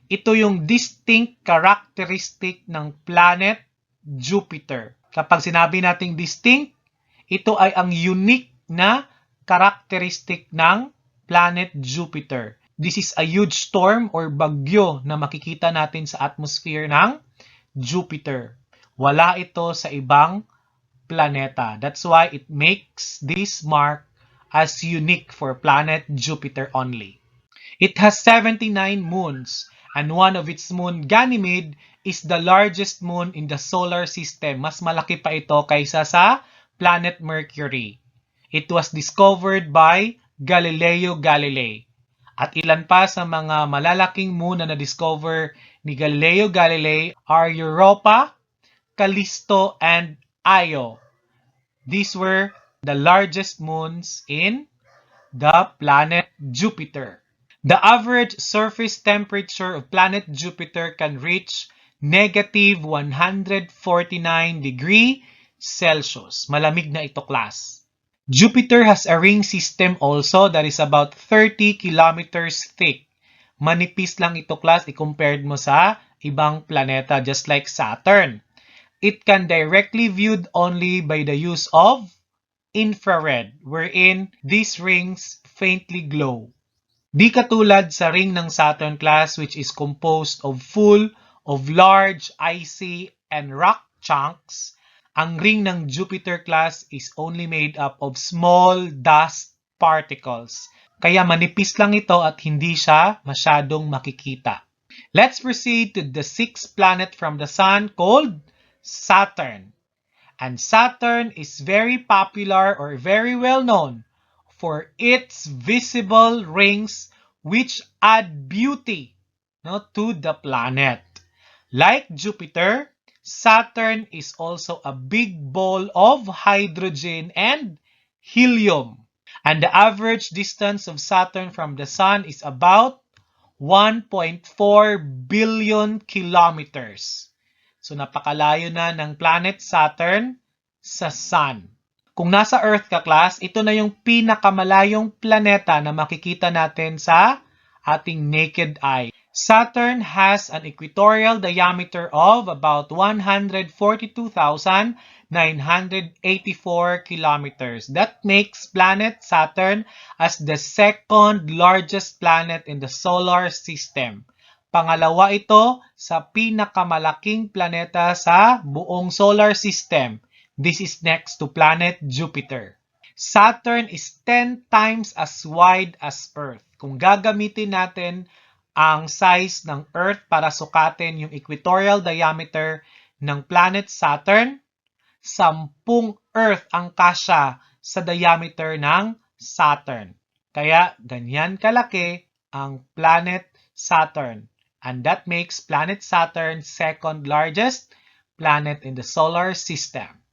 ito yung distinct characteristic ng planet Jupiter. Kapag sinabi nating distinct, ito ay ang unique na characteristic ng planet Jupiter. This is a huge storm or bagyo na makikita natin sa atmosphere ng Jupiter. Wala ito sa ibang planeta. That's why it makes this mark as unique for planet Jupiter only. It has 79 moons, and one of its moon, Ganymede, is the largest moon in the solar system. Mas malaki pa ito kaysa sa planet Mercury. It was discovered by Galileo Galilei. At ilan pa sa mga malalaking moon na na-discover ni Galileo Galilei are Europa, Callisto, and Io. These were the largest moons in the planet Jupiter. The average surface temperature of planet Jupiter can reach negative 149 degrees Celsius. Malamig na ito, class. Jupiter has a ring system also that is about 30 kilometers thick. Manipis lang ito, class, i-compared mo sa ibang planeta just like Saturn. It can directly viewed only by the use of infrared, wherein these rings faintly glow. Di katulad sa ring ng Saturn, class, which is composed of full of large icy and rock chunks. Ang ring ng Jupiter, class, is only made up of small dust particles. Kaya manipis lang ito at hindi siya masyadong makikita. Let's proceed to the sixth planet from the Sun called Saturn. And Saturn is very popular or very well known for its visible rings which add beauty to the planet. Like Jupiter, Saturn is also a big ball of hydrogen and helium. And the average distance of Saturn from the Sun is about 1.4 billion kilometers. So napakalayo na ng planet Saturn sa Sun. Kung nasa Earth ka, class, ito na yung pinakamalayong planeta na makikita natin sa ating naked eye. Saturn has an equatorial diameter of about 142,984 kilometers. That makes planet Saturn as the second largest planet in the solar system. Pangalawa ito sa pinakamalaking planeta sa buong solar system. This is next to planet Jupiter. Saturn is 10 times as wide as Earth. Kung gagamitin natin ang size ng Earth para sukatin yung equatorial diameter ng planet Saturn, 10 Earth ang kasya sa diameter ng Saturn. Kaya ganyan kalaki ang planet Saturn. And that makes planet Saturn second largest planet in the solar system.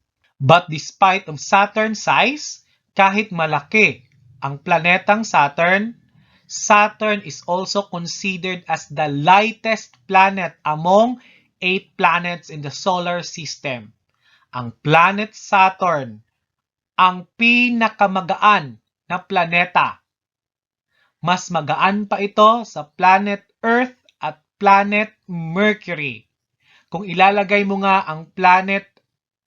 But despite of Saturn's size, kahit malaki ang planetang Saturn, Saturn is also considered as the lightest planet among 8 planets in the solar system. Ang planet Saturn, ang pinakamagaan na planeta. Mas magaan pa ito sa planet Earth at planet Mercury. Kung ilalagay mo nga ang planet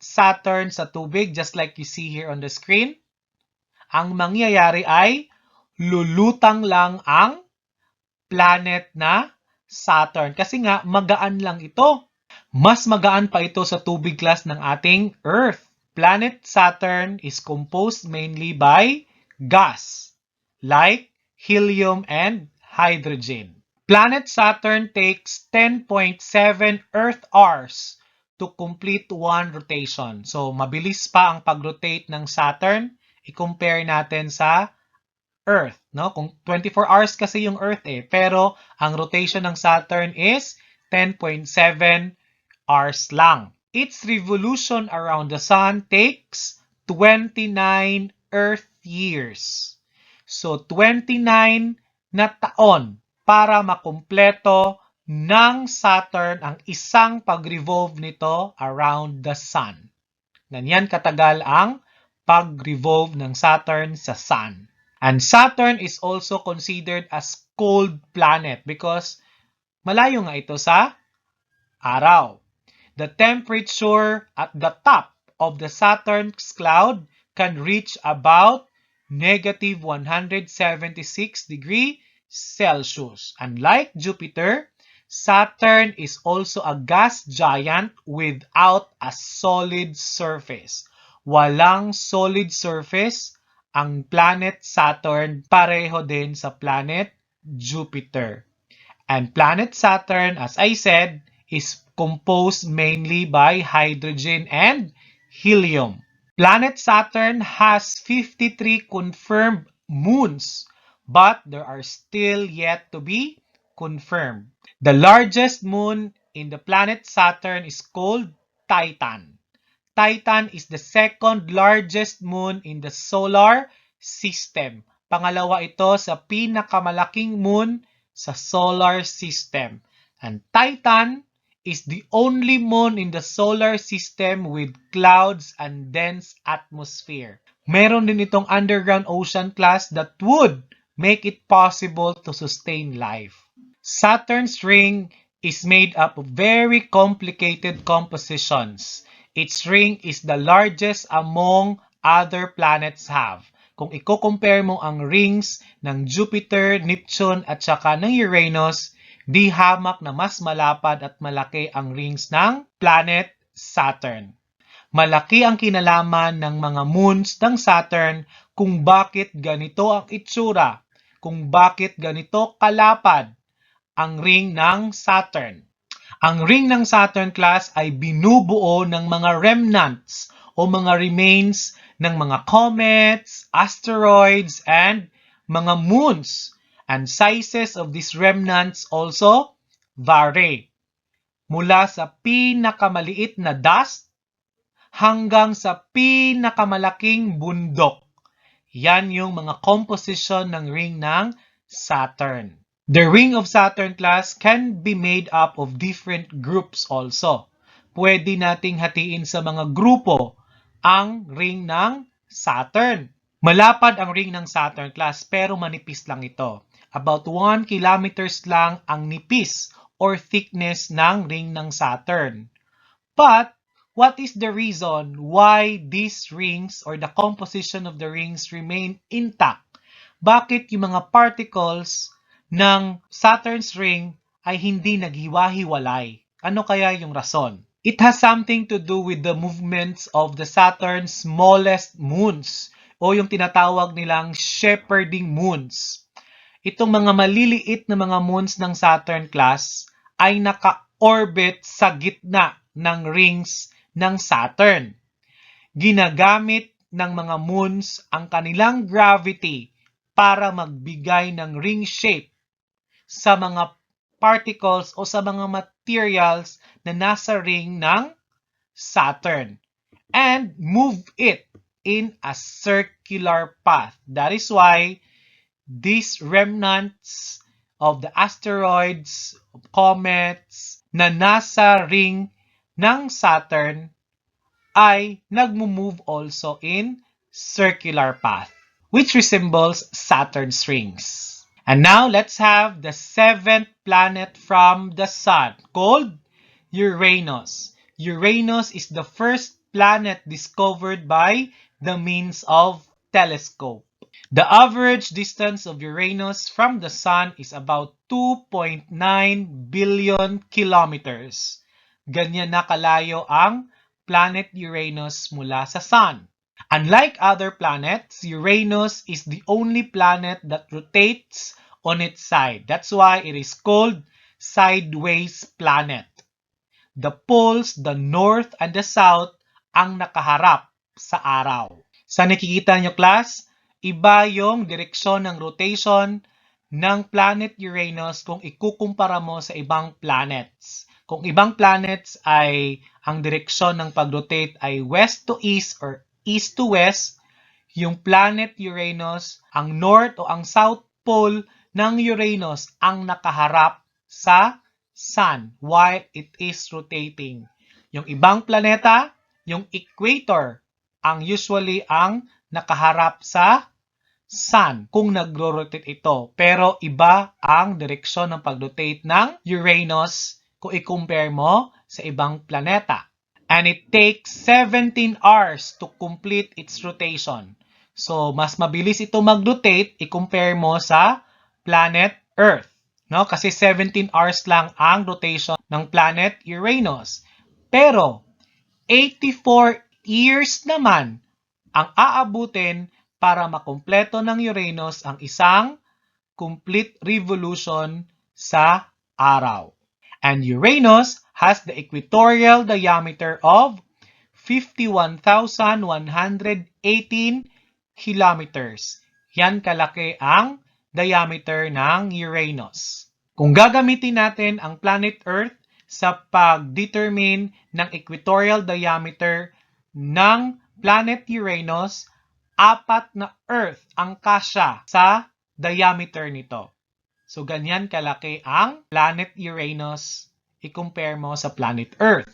Saturn sa tubig, just like you see here on the screen, ang mangyayari ay lulutang lang ang planet na Saturn. Kasi nga, magaan lang ito. Mas magaan pa ito sa tubig, class, ng ating Earth. Planet Saturn is composed mainly by gas, like helium and hydrogen. Planet Saturn takes 10.7 Earth hours to complete one rotation. So, mabilis pa ang pag-rotate ng Saturn. I-compare natin sa Earth, no? Kung 24 hours kasi yung Earth pero ang rotation ng Saturn is 10.7 hours lang. Its revolution around the Sun takes 29 Earth years. So, 29 na taon para makumpleto ng Saturn ang isang pag-revolve nito around the Sun. Ganyan katagal ang pag-revolve ng Saturn sa Sun. And Saturn is also considered as cold planet because malayo nga ito sa araw. The temperature at the top of the Saturn's cloud can reach about negative 176 degrees Celsius. Unlike Jupiter, Saturn is also a gas giant without a solid surface. Walang solid surface ang planet Saturn, pareho din sa planet Jupiter. And planet Saturn, as I said, is composed mainly by hydrogen and helium. Planet Saturn has 53 confirmed moons, but there are still yet to be confirmed. The largest moon in the planet Saturn is called Titan. Titan is the second largest moon in the solar system. Pangalawa ito sa pinakamalaking moon sa solar system. And Titan is the only moon in the solar system with clouds and dense atmosphere. Meron din itong underground ocean, class, that would make it possible to sustain life. Saturn's ring is made up of very complicated compositions. Its ring is the largest among other planets have. Kung i-compare mo ang rings ng Jupiter, Neptune at saka ng Uranus, di hamak na mas malapad at malaki ang rings ng planet Saturn. Malaki ang kinalaman ng mga moons ng Saturn kung bakit ganito ang itsura, kung bakit ganito kalapad ang ring ng Saturn. Ang ring ng Saturn, class, ay binubuo ng mga remnants o mga remains ng mga comets, asteroids, and mga moons. And sizes of these remnants also vary. Mula sa pinakamaliit na dust hanggang sa pinakamalaking bundok. Yan yung mga composition ng ring ng Saturn. The ring of Saturn, class, can be made up of different groups also. Pwede nating hatiin sa mga grupo ang ring ng Saturn. Malapad ang ring ng Saturn class pero manipis lang ito. About 1 kilometers lang ang nipis or thickness ng ring ng Saturn. But what is the reason why these rings or the composition of the rings remain intact? Bakit yung mga particles ng Saturn's ring ay hindi naghiwa-hiwalay? Ano kaya yung rason? It has something to do with the movements of the Saturn's smallest moons o yung tinatawag nilang shepherding moons. Itong mga maliliit na mga moons ng Saturn class ay naka-orbit sa gitna ng rings ng Saturn. Ginagamit ng mga moons ang kanilang gravity para magbigay ng ring shape sa mga particles o sa mga materials na nasa ring ng Saturn and move it in a circular path. That is why these remnants of the asteroids, comets na nasa ring ng Saturn ay nagmo-move also in circular path, which resembles Saturn's rings. And now, let's have the seventh planet from the Sun, called Uranus. Uranus is the first planet discovered by the means of telescope. The average distance of Uranus from the Sun is about 2.9 billion kilometers. Ganyan na kalayo ang planet Uranus mula sa Sun. Unlike other planets, Uranus is the only planet that rotates on its side. That's why it is called sideways planet. The poles, the north and the south, ang nakaharap sa araw. Sa nakikita nyo class, iba yung direksyon ng rotation ng planet Uranus kung ikukumpara mo sa ibang planets. Kung ibang planets ay ang direksyon ng pag-rotate ay west to east or east to west, yung planet Uranus, ang north o ang south pole ng Uranus ang nakaharap sa Sun while it is rotating. Yung ibang planeta, yung equator, ang usually ang nakaharap sa Sun kung nagro-rotate ito. Pero iba ang direksyon ng pag-rotate ng Uranus kung i-compare mo sa ibang planeta. And it takes 17 hours to complete its rotation. So, mas mabilis ito mag-rotate i-compare mo sa planet Earth. No? Kasi 17 hours lang ang rotation ng planet Uranus. Pero, 84 years naman ang aabutin para makumpleto ng Uranus ang isang complete revolution sa araw. And Uranus has the equatorial diameter of 51,118 kilometers. Yan kalaki ang diameter ng Uranus. Kung gagamitin natin ang planet Earth sa pag-determine ng equatorial diameter ng planet Uranus, 4 na Earth ang kasya sa diameter nito. So, ganyan kalaki ang planet Uranus i-compare mo sa planet Earth.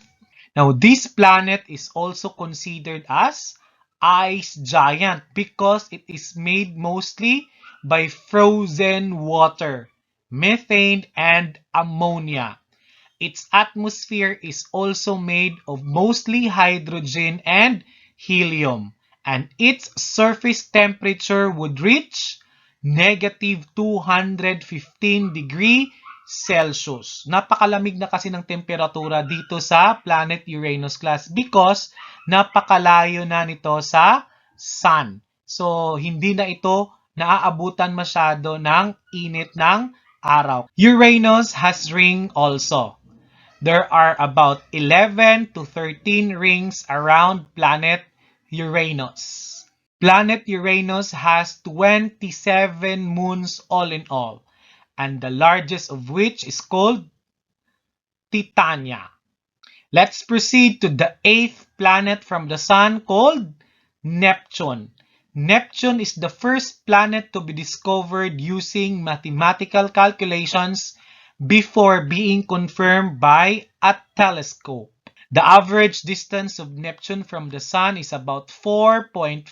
Now, this planet is also considered as ice giant because it is made mostly by frozen water, methane, and ammonia. Its atmosphere is also made of mostly hydrogen and helium, and its surface temperature would reach negative 215 degree Celsius. Napakalamig na kasi ng temperatura dito sa planet Uranus class because napakalayo na nito sa Sun. So, hindi na ito naaabutan masyado ng init ng araw. Uranus has ring also. There are about 11 to 13 rings around planet Uranus. Planet Uranus has 27 moons all in all, and the largest of which is called Titania. Let's proceed to the 8th planet from the Sun called Neptune. Neptune is the first planet to be discovered using mathematical calculations before being confirmed by a telescope. The average distance of Neptune from the Sun is about 4.5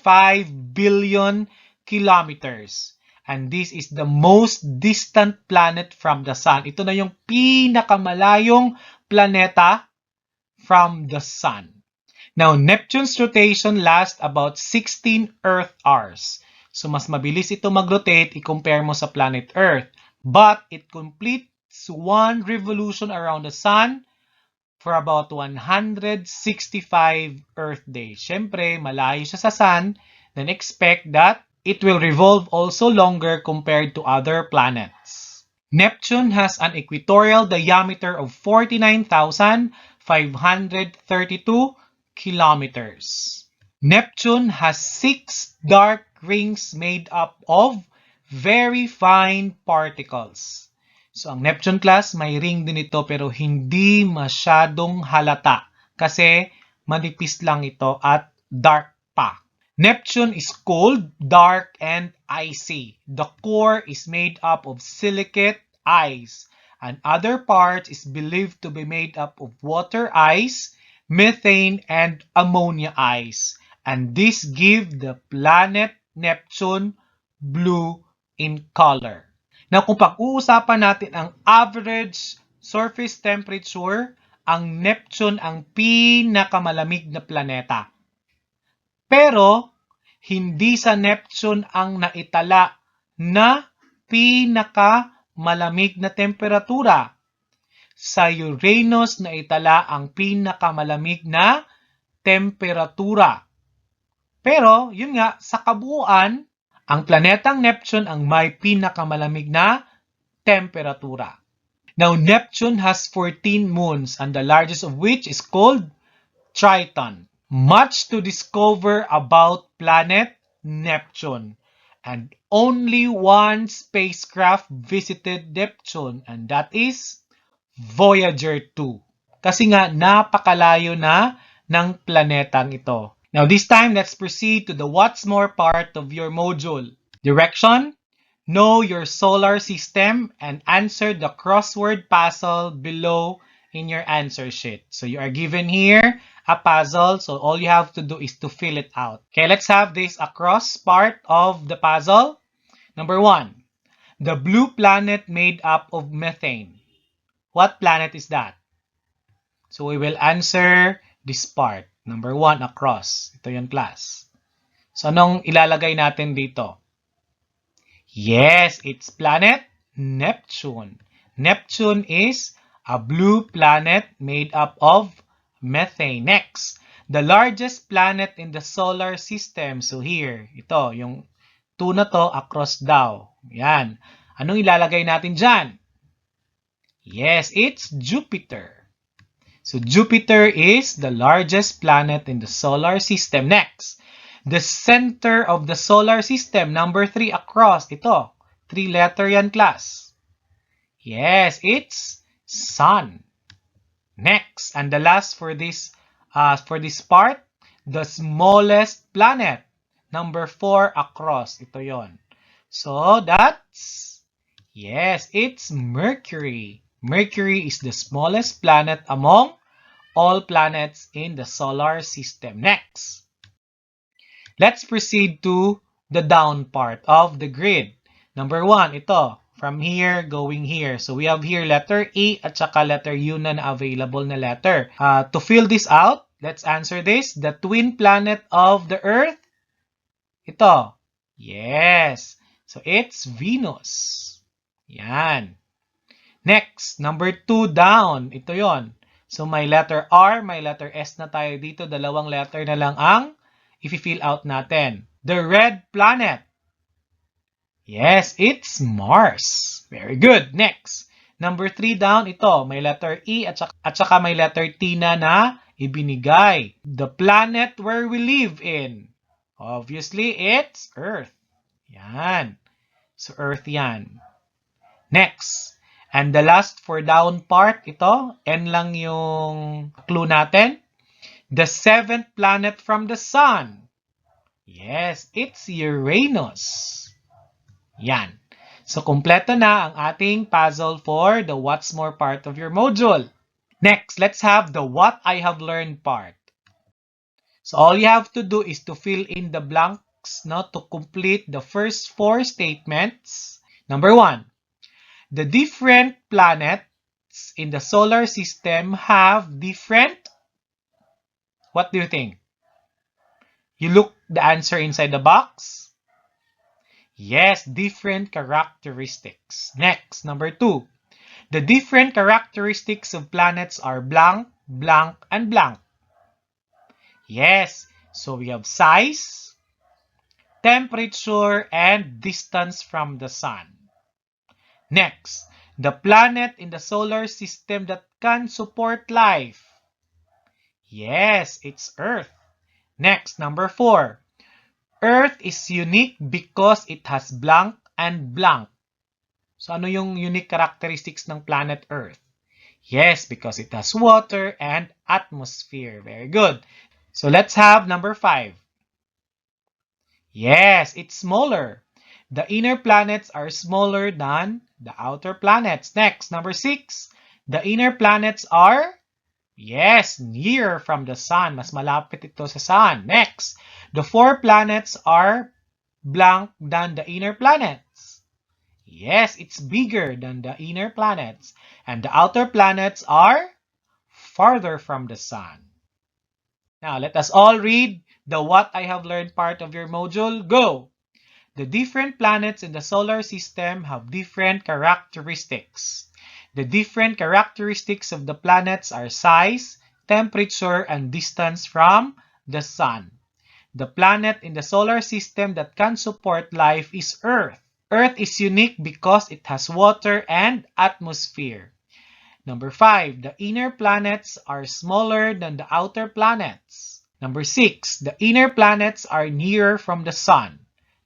billion kilometers. And this is the most distant planet from the Sun. Ito na yung pinakamalayong planeta from the Sun. Now, Neptune's rotation lasts about 16 Earth hours. So, mas mabilis ito mag-rotate i-compare mo sa planet Earth. But, it completes one revolution around the Sun for about 165 Earth days. Siyempre, malayo siya sa Sun, then expect that it will revolve also longer compared to other planets. Neptune has an equatorial diameter of 49,532 kilometers. Neptune has 6 dark rings made up of very fine particles. So, ang Neptune class, may ring din ito pero hindi masyadong halata kasi manipis lang ito at dark pa. Neptune is cold, dark, and icy. The core is made up of silicate ice, and other parts is believed to be made up of water ice, methane, and ammonia ice. And this give the planet Neptune blue in color. Now, kung pag-uusapan natin ang average surface temperature, ang Neptune ang pinakamalamig na planeta. Pero, hindi sa Neptune ang naitala na pinakamalamig na temperatura. Sa Uranus naitala ang pinakamalamig na temperatura. Pero, yun nga, sa kabuuan, ang planetang Neptune ang may pinakamalamig na temperatura. Now, Neptune has 14 moons and the largest of which is called Triton. Much to discover about planet Neptune. And only one spacecraft visited Neptune, and that is Voyager 2. Kasi nga, napakalayo na ng planetang ito. Now, this time, let's proceed to the what's more part of your module. Direction: know your solar system and answer the crossword puzzle below in your answer sheet. So, you are given here a puzzle, so all you have to do is to fill it out. Okay, let's have this across part of the puzzle. Number 1, the blue planet made up of methane. What planet is that? So we will answer this part. Number 1, across. Ito yung class. So anong ilalagay natin dito? Yes, it's planet Neptune. Neptune is a blue planet made up of methane. Next, the largest planet in the solar system. So here, ito, yung 2 na to, across daw. Yan. Anong ilalagay natin dyan? Yes, it's Jupiter. So Jupiter is the largest planet in the solar system. Next, the center of the solar system. Number 3 across. Ito, 3-letter yan, class. Yes, it's Sun. Next, and the last for this part, the smallest planet. Number 4 across. Ito yon. So, that's, yes, it's Mercury. Mercury is the smallest planet among all planets in the solar system. Next, let's proceed to the down part of the grid. Number 1, ito. From here, going here. So, we have here letter E at saka letter U na available na letter. To fill this out, let's answer this. The twin planet of the Earth. Ito. Yes. So, it's Venus. Yan. Next, number 2 down. Ito yon. So, may letter R, may letter S na tayo dito. 2 letter na lang ang i-fill out natin. The red planet. Yes, it's Mars. Very good. Next, number 3 down, ito. May letter E at saka may letter T na ibinigay. The planet where we live in. Obviously, it's Earth. Yan. So, Earth yan. Next, and the last for down part, ito. N lang yung clue natin. The 7th planet from the Sun. Yes, it's Uranus. Yan. So, kumpleto na ang ating puzzle for the what's more part of your module. Next, let's have the what I have learned part. So all you have to do is to fill in the blanks, no, to complete the first four statements. Number one, the different planets in the solar system have different, what do you think? You look the answer inside the box? Yes, different characteristics. Next, number two, the different characteristics of planets are blank, blank, and blank. Yes, so we have size, temperature, and distance from the sun. Next, the planet in the solar system that can support life. Yes, it's Earth. Next, number four. Earth is unique because it has blank and blank. So ano yung unique characteristics ng planet Earth? Yes, because it has water and atmosphere. Very good. So let's have number five. Yes, it's smaller. The inner planets are smaller than the outer planets. Next, number six. The inner planets are, yes, near from the sun. Mas malapit ito sa sun. Next, the four planets are blank than the inner planets. Yes, it's bigger than the inner planets. And the outer planets are farther from the sun. Now, let us all read the what I have learned part of your module. Go! The different planets in the solar system have different characteristics. The different characteristics of the planets are size, temperature, and distance from the sun. The planet in the solar system that can support life is Earth. Earth is unique because it has water and atmosphere. Number 5, the inner planets are smaller than the outer planets. Number 6, the inner planets are nearer from the sun.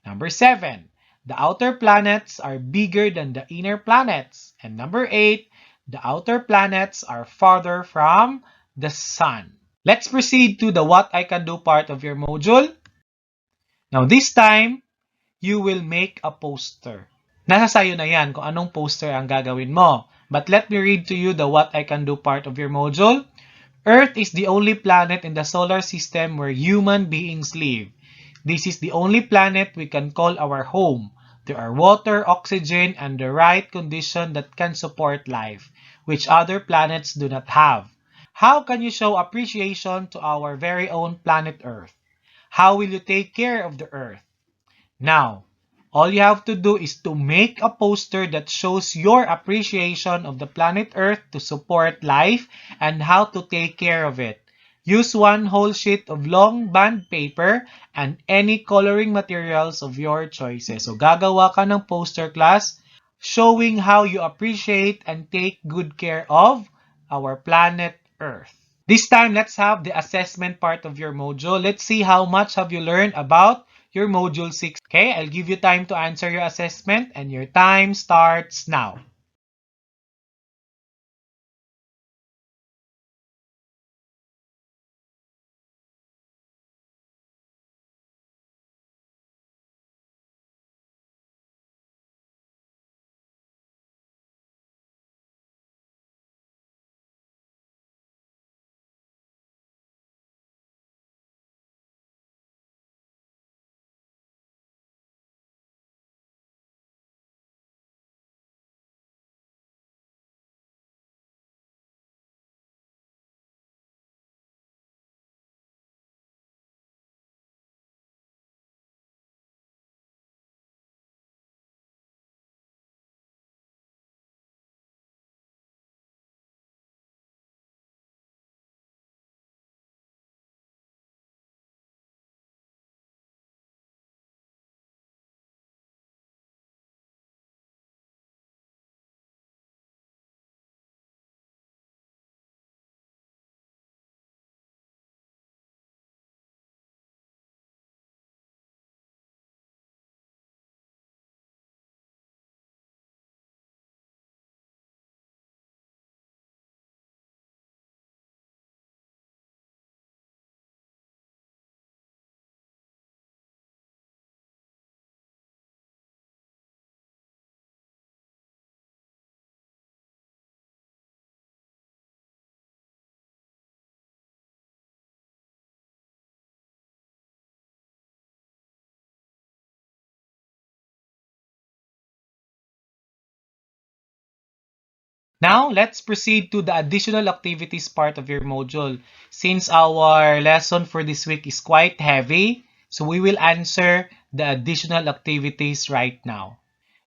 Number 7, the outer planets are bigger than the inner planets. And number 8, the outer planets are farther from the sun. Let's proceed to the what I can do part of your module. Now this time, you will make a poster. Nasa sayo na yan kung anong poster ang gagawin mo. But let me read to you the what I can do part of your module. Earth is the only planet in the solar system where human beings live. This is the only planet we can call our home. There are water, oxygen, and the right condition that can support life, which other planets do not have. How can you show appreciation to our very own planet Earth? How will you take care of the Earth? Now, all you have to do is to make a poster that shows your appreciation of the planet Earth to support life and how to take care of it. Use one whole sheet of long band paper and any coloring materials of your choices. So, gagawa ka ng poster class showing how you appreciate and take good care of our planet Earth. This time, let's have the assessment part of your module. Let's see how much have you learned about your module 6. Okay, I'll give you time to answer your assessment and your time starts now. Now, let's proceed to the additional activities part of your module. Since our lesson for this week is quite heavy, so we will answer the additional activities right now.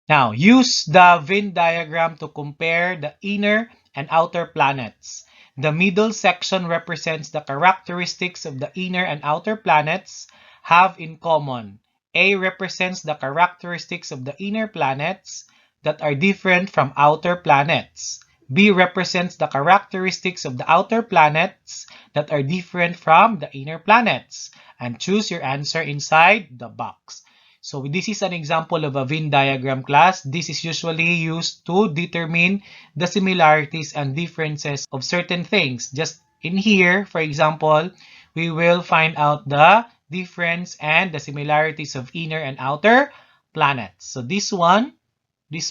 Now, use the Venn diagram to compare the inner and outer planets. The middle section represents the characteristics of the inner and outer planets have in common. A represents the characteristics of the inner planets that are different from outer planets. B represents the characteristics of the outer planets that are different from the inner planets. And choose your answer inside the box. So this is an example of a Venn diagram, class. This is usually used to determine the similarities and differences of certain things. Just in here, for example, we will find out the difference and the similarities of inner and outer planets. So this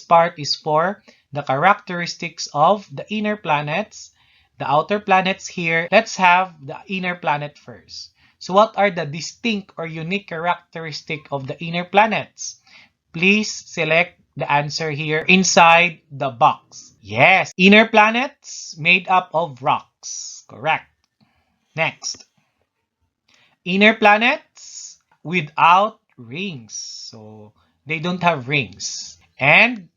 part is for the characteristics of the inner planets. The outer planets here, let's have the inner planet first. So what are the distinct or unique characteristic of the inner planets? Please select the answer here inside the box. Yes, inner planets made up of rocks. Correct. Next. Inner planets without rings. So they don't have rings. And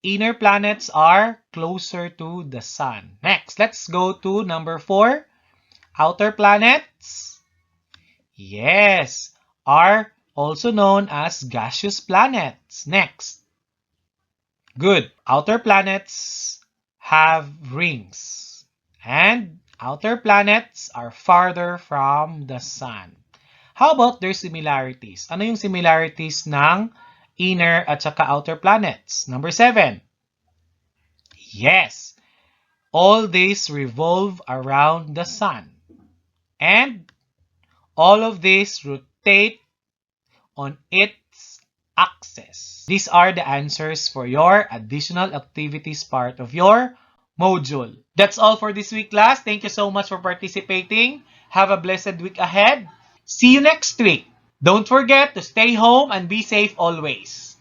inner planets are closer to the sun. Next, let's go to number 4. Outer planets. Yes, are also known as gaseous planets. Next. Good. Outer planets have rings. And outer planets are farther from the sun. How about their similarities? Ano yung similarities ng inner at saka outer planets? Number 7. Yes. All these revolve around the sun. And all of these rotate on its axis. These are the answers for your additional activities part of your module. That's all for this week, class. Thank you so much for participating. Have a blessed week ahead. See you next week. Don't forget to stay home and be safe always.